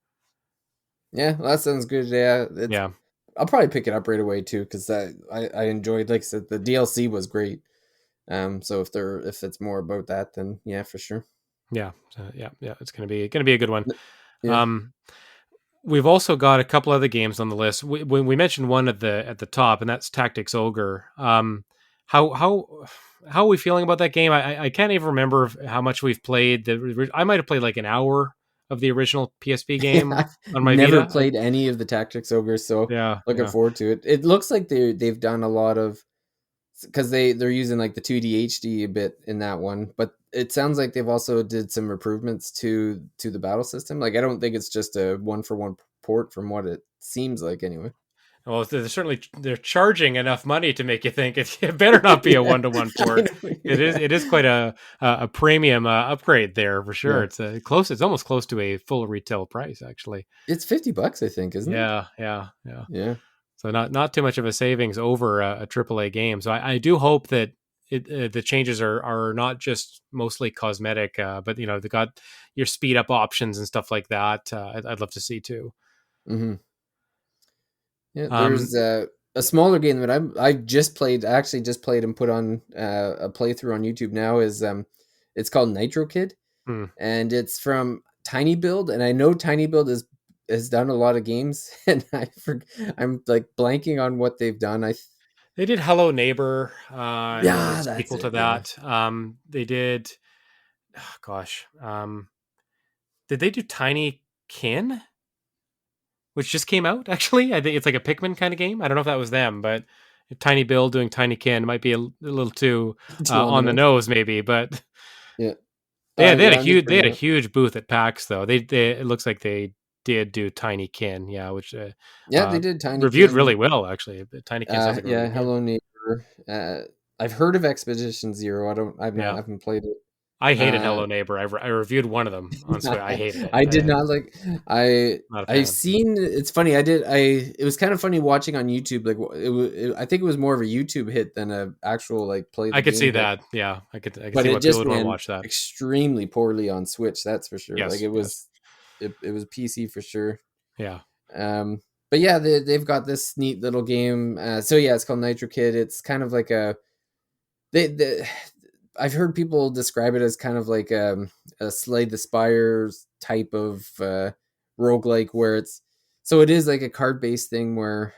Yeah, well, that sounds good. Yeah, it's Yeah. I'll probably pick it up right away too, because I enjoyed, like I said, the DLC was great. So if it's more about that, then yeah, for sure. Yeah. Yeah. It's gonna be a good one. Yeah. Um, we've also got a couple other games on the list. We mentioned one at the top, and that's Tactics Ogre. How how how are we feeling about that game? I can't even remember how much we've played. I might have played like an hour of the original PSP Yeah, game I've on my never Vita. played any of the Tactics Ogre, so Yeah, looking yeah. forward to it. It looks like they've done a lot of, because they're using like the 2D HD a bit in that one, but it sounds like they've also did some improvements to the battle system. Like I don't think it's just a one for one port from what it seems like anyway. Well, they're charging enough money to make you think it better not be a Yeah, 1-to-1 I port. know. It is quite a premium upgrade there for sure. Yeah, It's a close. It's almost close to a full retail price actually. it's $50, I think, isn't it? Yeah. Yeah. So not too much of a savings over a AAA game. So I do hope that the changes are not just mostly cosmetic, but they got your speed up options and stuff like that. I'd love to see too. Hmm. Yeah, there's Um, a smaller game that I just played. I actually just played and put on a playthrough on YouTube now. Is it's called Nitro Kid, hmm. and it's from Tiny Build. And I know Tiny Build has done a lot of games, and I'm like blanking on what they've done. They did Hello Neighbor, and the Yeah, that's sequel to it. Yeah, that. They did, oh, gosh, did they do Tiny Kin, which just came out? Actually, I think it's like a Pikmin kind of game. I don't know if that was them, but Tiny Bill doing Tiny Kin might be a little too too on the on the nose. nose, maybe. But Yeah. they had Yeah, a I'm just huge bringing it up. booth at PAX though. They it looks like they did do Tiny Kin, yeah, which Yeah, they did Tiny reviewed really Kin. well actually. Tiny Kin sounds like a really Yeah, good game. Hello Neighbor. I've heard of Expedition Zero. I Yeah. haven't played it. I hated Uh, Hello Neighbor. I reviewed one of them on Switch. I hated it. I did not like. Not a I've fan. seen. It's funny. I did. It was kind of funny watching on YouTube. Like I think it was more of a YouTube hit than a actual like play the I could see game. that. Yeah, I could But see it why people just would want to ran watch that. extremely poorly on Switch. That's for sure. Like Yes, yes, it was PC for sure. yeah. Um, but yeah, they've got this neat little game. So yeah, it's called Nitro Kid. It's kind of like they I've heard people describe it as kind of like a Slay the Spires type of roguelike, where it is like a card based thing where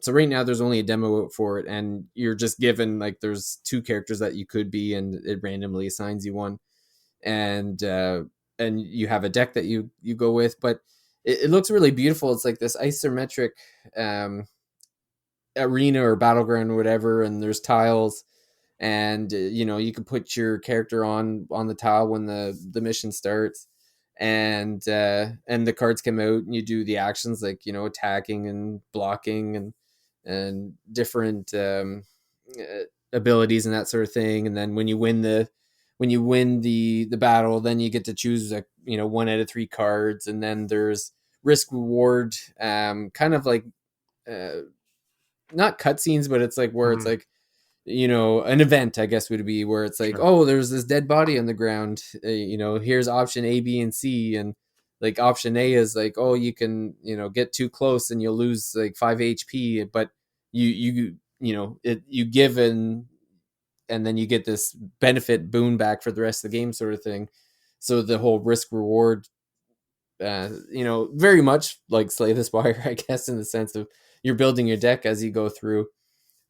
so right now there's only a demo out for it, and you're just given like there's two characters that you could be, and it randomly assigns you one, and you have a deck that you go with, but it looks really beautiful. It's like this isometric um arena or battleground or whatever, and there's tiles, and you can put your character on the tile when the mission starts, and the cards come out, and you do the actions like attacking and blocking and different abilities and that sort of thing. And then when you win the battle, then you get to choose one out of three cards, and then there's risk reward, kind of like uh, not cutscenes, but it's like where it's Mhm. like, you know, an event, I guess, would be where it's like, Sure. oh, there's this dead body on the ground. You know, here's option A, B, and C, and like option A is like, oh, you can, you know, get too close and you'll lose like 5 HP, but you know, you give and then you get this benefit boon back for the rest of the game, sort of thing. So the whole risk reward, you know, very much like Slay the Spire, I guess, in the sense of you're building your deck as you go through.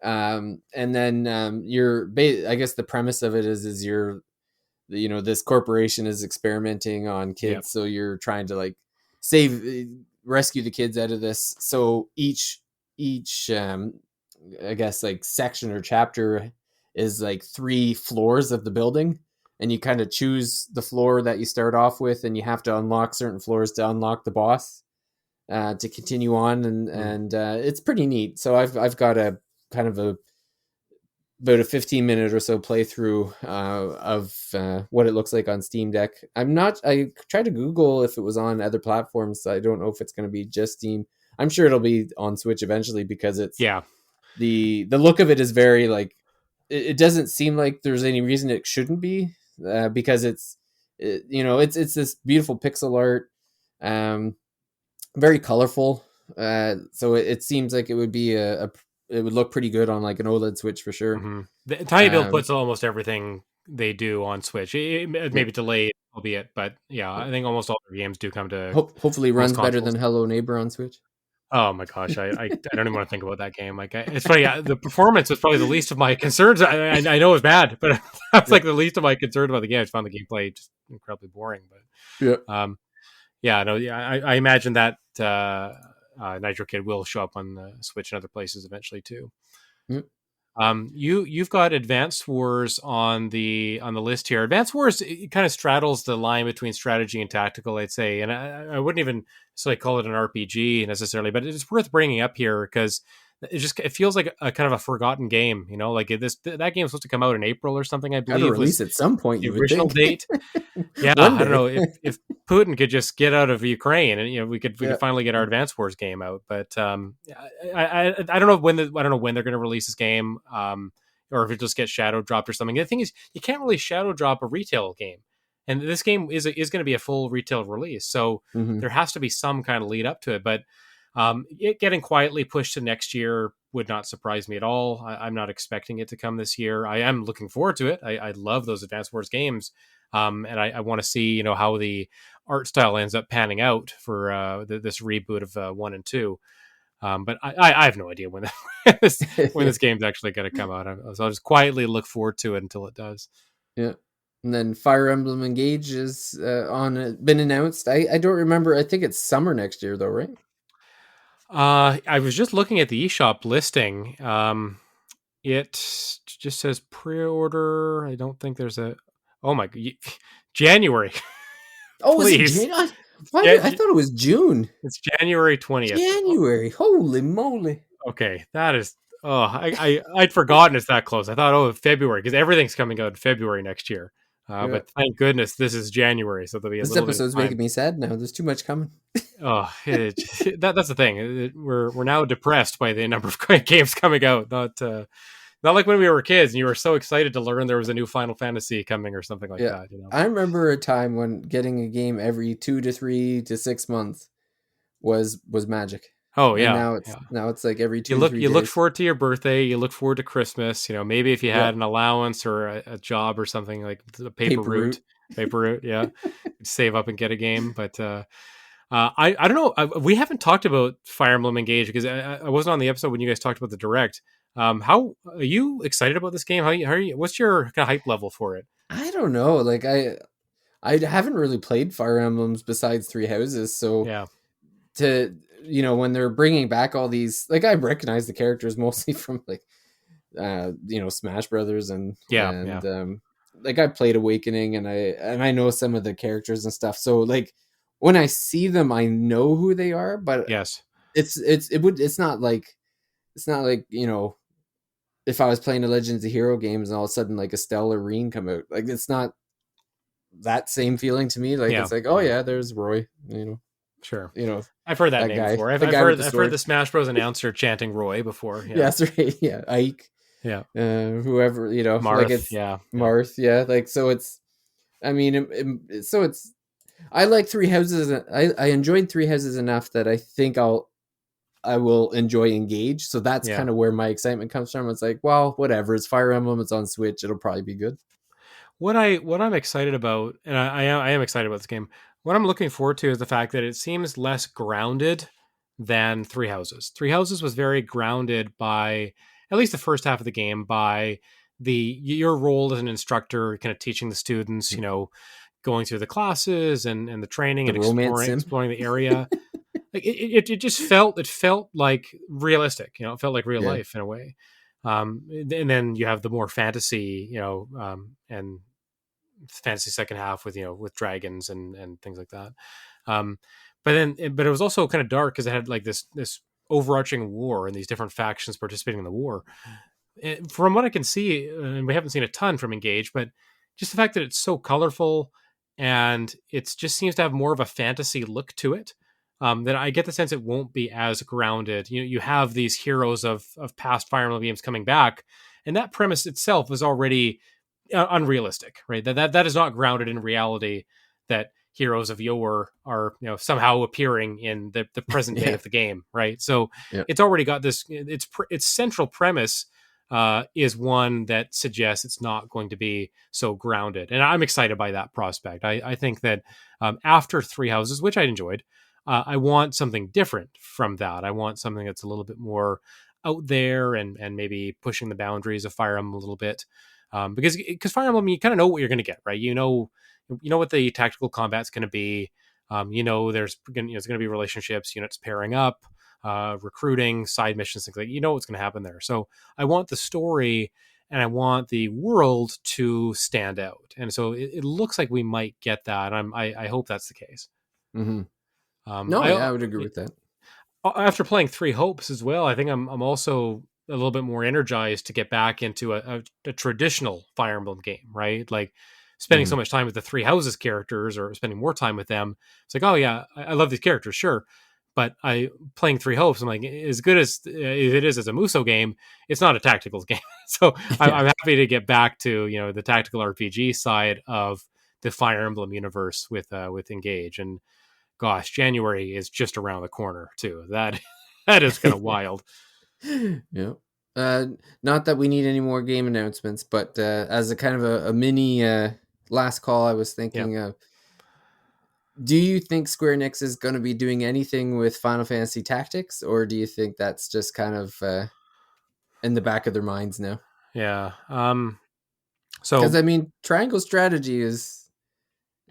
And then I guess the premise of it is you're, you know, this corporation is experimenting on Yep. kids, so you're trying to like save, rescue the kids out of this. So each I guess like section or chapter is like 3 floors of the building, and you kind of choose the floor that you start off with, and you have to unlock certain floors to unlock the boss, to continue on, Mm. and it's pretty neat. So I've got a kind of a about a 15-minute or so playthrough of what it looks like on Steam Deck. I tried to Google if it was on other platforms. I don't know if it's going to be just Steam. I'm sure it'll be on Switch eventually, because it's Yeah. the look of it is very like, it doesn't seem like there's any reason it shouldn't be, because you know, it's this beautiful pixel art, um, very colorful. So it seems like it would be it would look pretty good on like an OLED Switch for sure. Hmm. The Tiny Build Um, puts almost everything they do on Switch. It yeah. may be delayed, albeit, but yeah, I think almost all their games do come to Hopefully most runs better consoles. than Hello Neighbor on Switch. Oh my gosh, I don't even want to think about that game. Like, it's funny. The performance was probably the least of my concerns. I know it's bad, but that's Yeah. like the least of my concerns about the game. I just found the gameplay just incredibly boring. Yeah. But yeah, no, yeah, I imagine that Nitro Kid will show up on the Switch and other places eventually too. Yeah. You've got Advance Wars on the list here. Advance Wars, it kind of straddles the line between strategy and tactical, I'd say, and I wouldn't even necessarily call it an RPG necessarily, but it's worth bringing up here because it feels like a kind of a forgotten game. You know, like that game was supposed to come out in April or something, I Got to believe, was release at some point, the you would original think. date. Yeah, One I don't know day. if Putin could just get out of Ukraine, and we could Yeah. finally get our Advance Wars game out. But I don't know when I don't know when they're going to release this game, or if it just gets shadow dropped or something. The thing is, you can't really shadow drop a retail game, and this game is going to be a full retail release, so Hmm. there has to be some kind of lead up to it. But it getting quietly pushed to next year would not surprise me at all. I'm not expecting it to come this year. I am looking forward to it. I love those Advance Wars games. And I want to see, how the art style ends up panning out for this reboot of 1 and 2. But I have no idea when this game's actually going to come out. So I'll just quietly look forward to it until it does. Yeah. And then Fire Emblem Engage is been announced. I don't remember. I think it's summer next year though, right? I was just looking at the eShop listing. It just says pre-order. I don't think there's a. Oh my, January. Oh, is it Please. January? Why Yeah, I thought it was June. it's January 20th. January. Holy moly. Okay, that is. Oh, I'd forgotten it's that close. I thought, February, because everything's coming out in February next year. Yeah. But thank goodness this is January, so there'll be a This little bit of episode's time. making me sad now. There's too much coming. Oh, that's the thing. We're now depressed by the number of games coming out. Not like when we were kids and you were so excited to learn there was a new Final Fantasy coming or something like Yeah. that. I remember a time when getting a game every 2 to 3 to 6 months was magic. Oh And yeah, yeah. now it's like every You 2 to look 3 you look days. forward to your birthday. You look forward to Christmas. Maybe if you Yeah. had an allowance or a job or something like the paper route, yeah, save up and get a game. But I don't know. We haven't talked about Fire Emblem Engage because I wasn't on the episode when you guys talked about the direct. How are you excited about this game? How are you? What's your kind of hype level for it? I don't know. Like I haven't really played Fire Emblems besides Three Houses, so Yeah, to when they're bringing back all these, like, I recognize the characters mostly from like Smash Brothers yeah, yeah. like I played Awakening, and I know some of the characters and stuff. So like when I see them, I know who they are, but Yes. it's not like if I was playing a Legends of Hero games and all of a sudden like Estelle or Reen come out, like it's not that same feeling to me. Like Yeah. it's like, oh yeah, there's Roy. Sure. You know, I've heard that that name guy, before. the guy with the I've heard sword. the Smash Bros announcer chanting Roy before. Yeah, Yeah. that's right. Yeah, Ike, Yeah. whoever, like Marth. it's Yeah. Yeah. Marth. Yeah, like so it's. I mean, so it's. I like Three Houses. I enjoyed Three Houses enough that I think I will enjoy Engage. So that's Yeah. kind of where my excitement comes from. It's like, well, whatever. It's Fire Emblem. It's on Switch. It'll probably be good. What I'm excited about, and I am excited about this game. What I'm looking forward to is the fact that it seems less grounded than Three Houses. Three Houses was very grounded by at least the first half of the game by your role as an instructor, kind of teaching the students, going through the classes and the training The and romance sim. exploring the area. Like it just felt like realistic. It felt like real Yeah. life in a way. And then you have the more fantasy, and fantasy second half with with dragons and things like that. Um, but it was also kind of dark because it had like this overarching war and these different factions participating in the war. And from what I can see, and we haven't seen a ton from Engage, but just the fact that it's so colorful and it just seems to have more of a fantasy look to it. That I get the sense it won't be as grounded. You have these heroes of past Fire Emblem games coming back, and that premise itself is already unrealistic, right? That is not grounded in reality. That heroes of yore are somehow appearing in the present day Yeah. of the game, right? So Yeah. it's already got this. Its central premise is one that suggests it's not going to be so grounded, and I'm excited by that prospect. I think that after Three Houses, which I enjoyed, I want something different from that. I want something that's a little bit more out there and maybe pushing the boundaries of Fire Emblem a little bit. Because Fire Emblem, you kind of know what you're going to get, right? You know what the tactical combat's going to be. There's going to be relationships, units pairing up, recruiting, side missions, things like what's going to happen there. So I want the story and I want the world to stand out, and so it looks like we might get that. I hope that's the case. Mm-hmm. No, yeah, I would agree with that. After playing Three Hopes as well, I think I'm also a little bit more energized to get back into a traditional Fire Emblem game, right? Like spending so much time with the Three Houses characters or spending more time with them. It's like, oh yeah, I love these characters, sure. But playing Three Hopes, I'm like, as good as it is as a Muso game, it's not a tactical game. So I'm happy to get back to the tactical RPG side of the Fire Emblem universe with Engage. And gosh, January is just around the corner too. That is kind of wild. Yeah. Not that we need any more game announcements, but as a kind of a mini last call, I was thinking of. Do you think Square Enix is going to be doing anything with Final Fantasy Tactics, or do you think that's just kind of in the back of their minds now? Yeah. So, because I mean, Triangle Strategy is,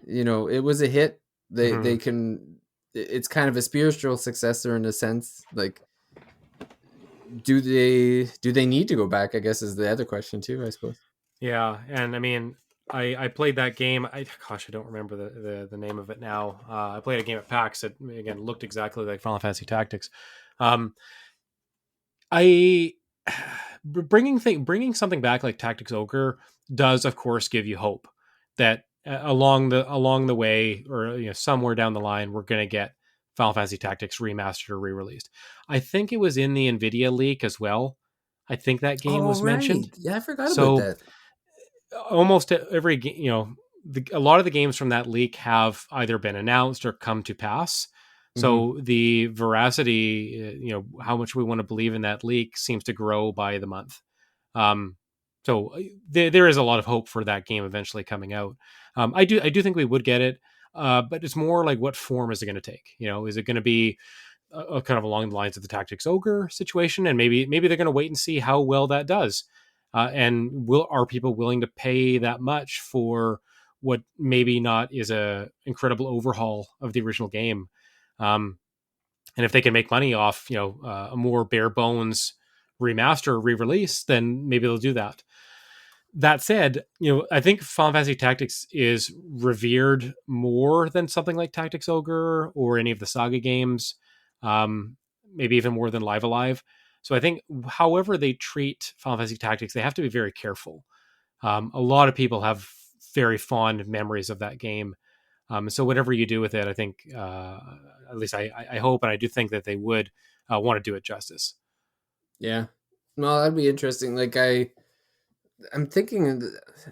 it was a hit. They can. It's kind of a spiritual successor in a sense. Like, do they need to go back? I guess is the other question too. I suppose. Yeah, and I mean, I played that game. I don't remember the name of it now. I played a game at PAX that again looked exactly like Final Fantasy Tactics. I bringing something back like Tactics Ogre does, of course, give you hope that along the way or somewhere down the line we're going to get Final Fantasy Tactics remastered or re-released. I think it was in the Nvidia leak as well. I think that game was mentioned. Yeah, I forgot about that. Almost every a lot of the games from that leak have either been announced or come to pass. So the veracity, how much we want to believe in that leak seems to grow by the month. So there is a lot of hope for that game eventually coming out. I do think we would get it, but it's more like what form is it going to take? Is it going to be kind of along the lines of the Tactics Ogre situation, and maybe they're going to wait and see how well that does, and are people willing to pay that much for what maybe not is a incredible overhaul of the original game? And if they can make money off, a more bare bones remaster re-release, then maybe they'll do that. That said, I think Final Fantasy Tactics is revered more than something like Tactics Ogre or any of the Saga games, maybe even more than Live Alive. So I think however they treat Final Fantasy Tactics, they have to be very careful. A lot of people have very fond memories of that game. So whatever you do with it, I think, at least I hope, and I do think that they would want to do it justice. Yeah. Well, that'd be interesting. Like I'm thinking,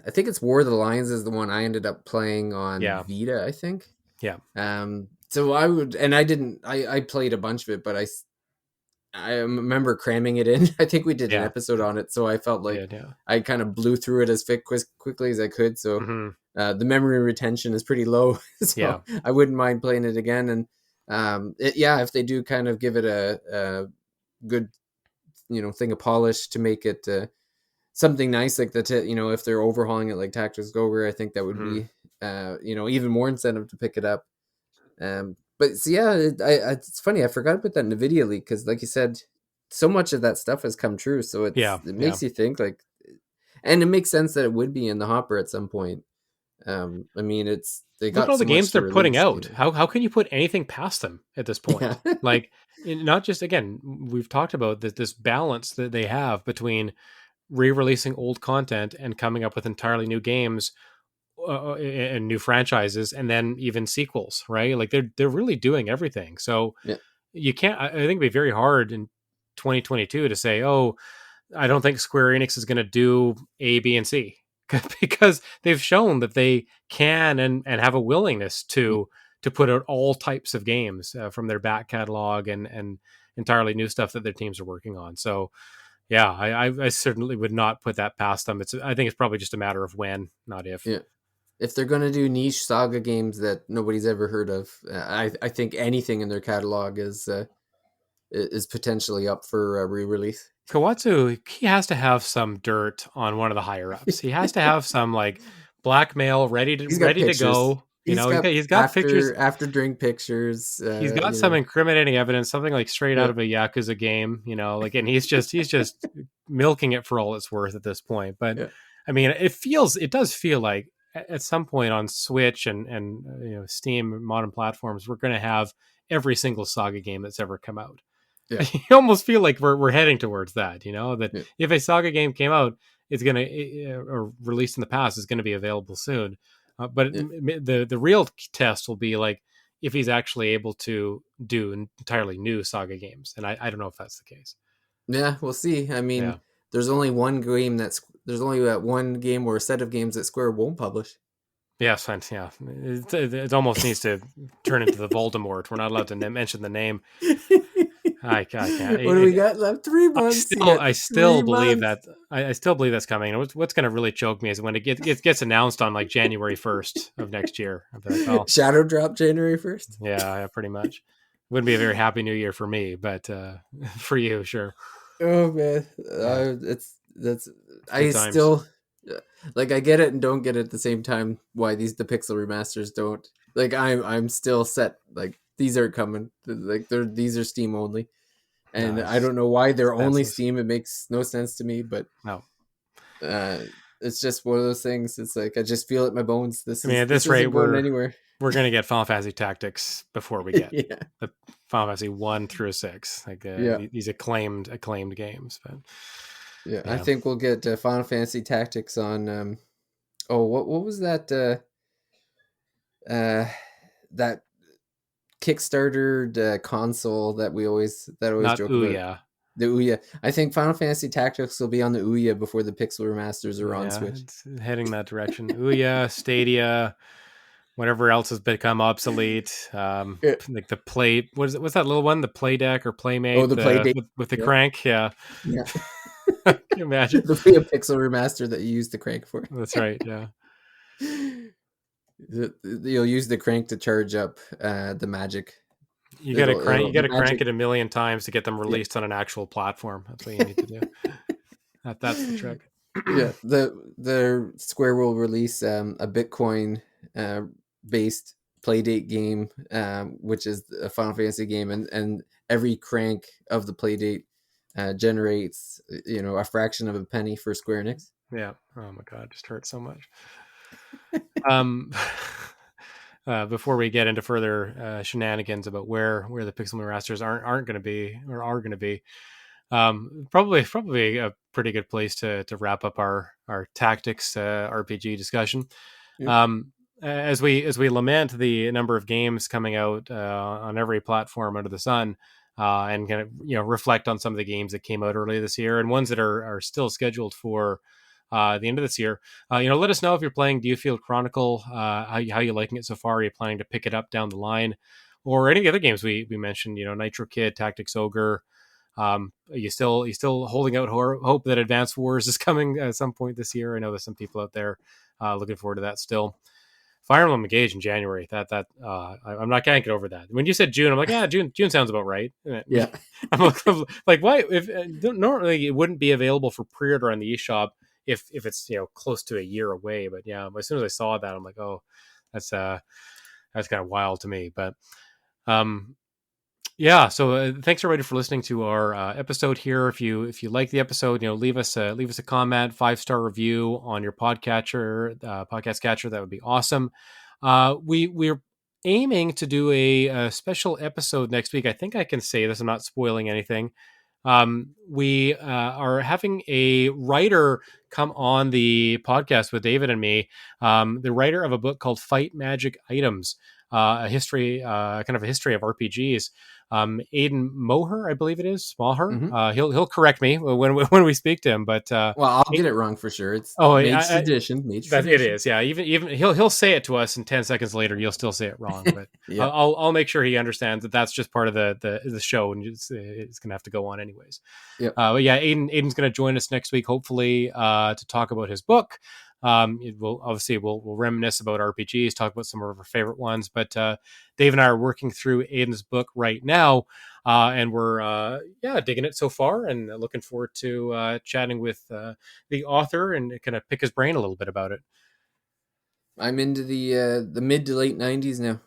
I think it's War of the Lions is the one I ended up playing on Yeah. Vita, I think. Yeah. So I would, and I played a bunch of it, but I remember cramming it in. I think we did an Yeah. episode on it, so I felt like Yeah. I kind of blew through it as quickly as I could. So Mm-hmm. the memory retention is pretty low, so Yeah. I wouldn't mind playing it again. And if they do kind of give it a good, thing of polish to make it something nice like that, if they're overhauling it like Tactics Ogre, I think that would Mm-hmm. be even more incentive to pick it up. But so yeah, it's funny. I forgot about that NVIDIA leak because, like you said, so much of that stuff has come true. So it Yeah. makes you think like, and it makes sense that it would be in the hopper at some point. I mean, they Look at got all the so much games to they're putting release. out. How can you put anything past them at this point? Yeah. Like, not just, again, we've talked about this balance that they have between re-releasing old content and coming up with entirely new games, and new franchises, and then even sequels, right? Like they're really doing everything. So Yeah. you can't. I think it'd be very hard in 2022 to say, oh, I don't think Square Enix is going to do A, B, and C, because they've shown that they can and have a willingness to put out all types of games from their back catalog and entirely new stuff that their teams are working on. So yeah, I certainly would not put that past them. I think it's probably just a matter of when, not if. Yeah. If they're gonna do niche saga games that nobody's ever heard of, I think anything in their catalog is potentially up for re-release. Kawazu, he has to have some dirt on one of the higher ups. He has to have some like blackmail He's got ready to pictures. go. You He's know, got he's got pictures. after drink pictures. He's got some incriminating evidence, something like straight out of a Yakuza game. You know, like, and he's just milking it for all it's worth at this point. But Yeah. I mean, it does feel like at some point on Switch and Steam, modern platforms, we're going to have every single Saga game that's ever come out. Yeah. You almost feel like we're heading towards that, that Yeah. if a Saga game came out, it's going to, or released in the past, is going to be available soon. But the real test will be like if he's actually able to do entirely new Saga games, and I don't know if that's the case. Yeah, we'll see. I mean, there's only one game one game or a set of games that Square won't publish. Yes, yeah. It almost needs to turn into the Voldemort. We're not allowed to mention the name. I can't. What do we got left? 3 months. I still believe that. I still believe that's coming. And what's going to really choke me is when it gets announced on like January 1st of next year. Like, oh, Shadow drop January 1st. Yeah, pretty much. Wouldn't be a very happy new year for me, but for you, sure. Oh man, I still like I get it and don't get it at the same time. Why the pixel remasters don't like? I'm still set. Like these are coming. Like these are Steam only, and I don't know why they're only Steam. It makes no sense to me. But no, it's just one of those things. It's like I just feel it in my bones. At this rate, going anywhere. We're gonna get Final Fantasy Tactics before we get the Final Fantasy 1 through 6, like these acclaimed games. But I think we'll get Final Fantasy Tactics on. What was that? That Kickstarter console that we always Not joke Ouya. about. The Ouya. I think Final Fantasy Tactics will be on the Ouya before the Pixel remasters are on Switch. It's heading that direction. Ouya, Stadia, whatever else has become obsolete. Like the play. What's that little one? The Play Deck or Playmate? Oh, the Playdate with the crank. Yeah. Can you imagine the Pixel remaster that you use the crank for? That's right. Yeah. You'll use the crank to charge up the magic. You got to crank. You got to crank it a million times to get them released on an actual platform. That's what you need to do. That's the trick. Yeah, the Square will release a Bitcoin based Playdate game, which is a Final Fantasy game, and every crank of the Playdate generates a fraction of a penny for Square Enix. Yeah. Oh my god, it just hurts so much. Before we get into further shenanigans about where the Pixel remasters aren't going to be or are going to be, probably a pretty good place to wrap up our tactics RPG discussion. Yeah. as we lament the number of games coming out on every platform under the sun, and kind of reflect on some of the games that came out earlier this year and ones that are still scheduled for the end of this year. Let us know if you're playing Dewfield Chronicle, how you liking it so far. Are you planning to pick it up down the line, or any of the other games we mentioned? Nitro Kid, Tactics Ogre. Are you still holding out hope that Advanced Wars is coming at some point this year? I know there's some people out there looking forward to that still. Fire Emblem Engage in January. I'm not gonna get over that. When you said June, I'm like, yeah, June sounds about right. Yeah. I'm like, why? If normally it wouldn't be available for pre-order on the eShop if it's close to a year away. But yeah, as soon as I saw that, I'm like, oh, that's kind of wild to me. But yeah, so thanks everybody for listening to our episode here. If you like the episode, leave us a comment, 5-star review on your podcast catcher. That would be awesome. We're aiming to do a special episode next week. I think I can say this. I'm not spoiling anything. We are having a writer come on the podcast with David and me. The writer of a book called Fight Magic Items, a history, kind of a history of RPGs. Aidan Moher, I believe it is Moher. Mm-hmm. He'll correct me when we speak to him. But well, I'll get it wrong for sure. It's Mage Tradition. It is, yeah. Even he'll say it to us, and 10 seconds later, you'll still say it wrong. But yeah. I'll make sure he understands that that's just part of the show, and it's gonna have to go on anyways. Yep. But yeah, Aidan's gonna join us next week, hopefully, to talk about his book. We'll reminisce about RPGs, talk about some of our favorite ones, but Dave and I are working through Aidan's book right now, and we're digging it so far, and looking forward to chatting with the author and kind of pick his brain a little bit about it. I'm into the mid to late 90s now.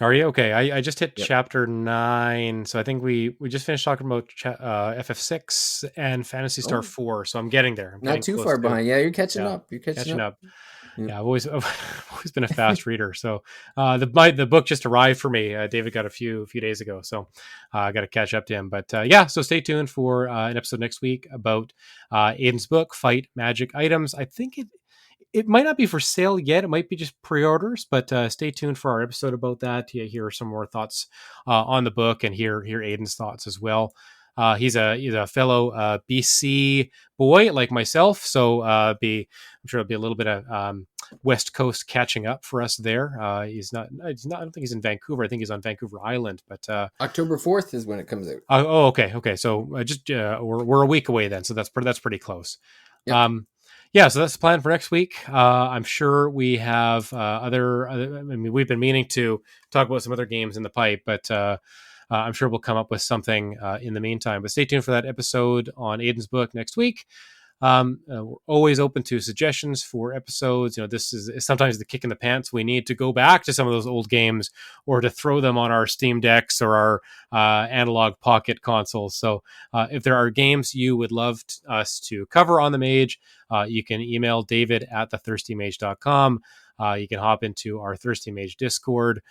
Are you? Okay. I just hit chapter 9, so I think we just finished talking about FF6 and Phantasy Star 4, so I'm getting there. Not too far behind. Yeah, you're catching up. You're catching up. Yeah, I've always been a fast reader. So the book just arrived for me. David got a few days ago, so I got to catch up to him. But so stay tuned for an episode next week about Aidan's book, Fight Magic Items. I think it might not be for sale yet. It might be just pre-orders, but stay tuned for our episode about that to hear some more thoughts on the book and hear Aidan's thoughts as well. He's a fellow BC boy like myself, so I'm sure it'll be a little bit of West Coast catching up for us there. He's not. I don't think he's in Vancouver. I think he's on Vancouver Island. But October 4th is when it comes out. Okay. So we're a week away then. So that's pretty close. Yep. So that's the plan for next week. I'm sure we have other. I mean, we've been meaning to talk about some other games in the pipe, but I'm sure we'll come up with something in the meantime. But stay tuned for that episode on Aidan's book next week. We're always open to suggestions for episodes. This is sometimes the kick in the pants. We need to go back to some of those old games or to throw them on our Steam Decks or our analog pocket consoles. So if there are games you would love us to cover on the Mage, you can email David at thethirstymage.com. You can hop into our Thirsty Mage Discord.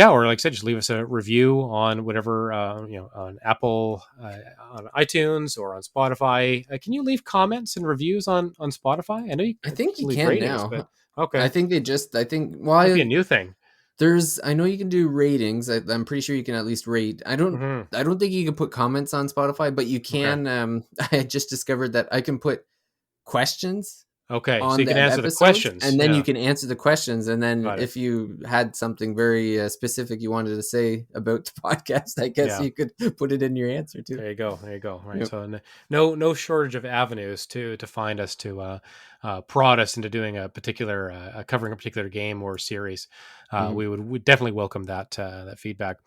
Or like I said, just leave us a review on whatever, on Apple, on iTunes, or on Spotify. Can you leave comments and reviews on Spotify? I think you can ratings, now. But, okay. I think it might be a new thing. I know you can do ratings. I'm pretty sure you can at least rate. I don't think you can put comments on Spotify, but you can. Okay. I just discovered that I can put questions. Okay, so you can answer the questions. And then you can answer the questions. And then if you had something very specific you wanted to say about the podcast, I guess you could put it in your answer too. There you go. Right. Yep. So no shortage of avenues to find us, to prod us into doing a particular, covering a particular game or series. We would definitely welcome that feedback.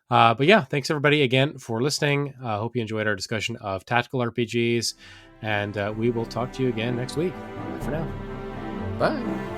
But yeah, thanks everybody again for listening. Hope you enjoyed our discussion of tactical RPGs. And we will talk to you again next week. Bye for now. Bye.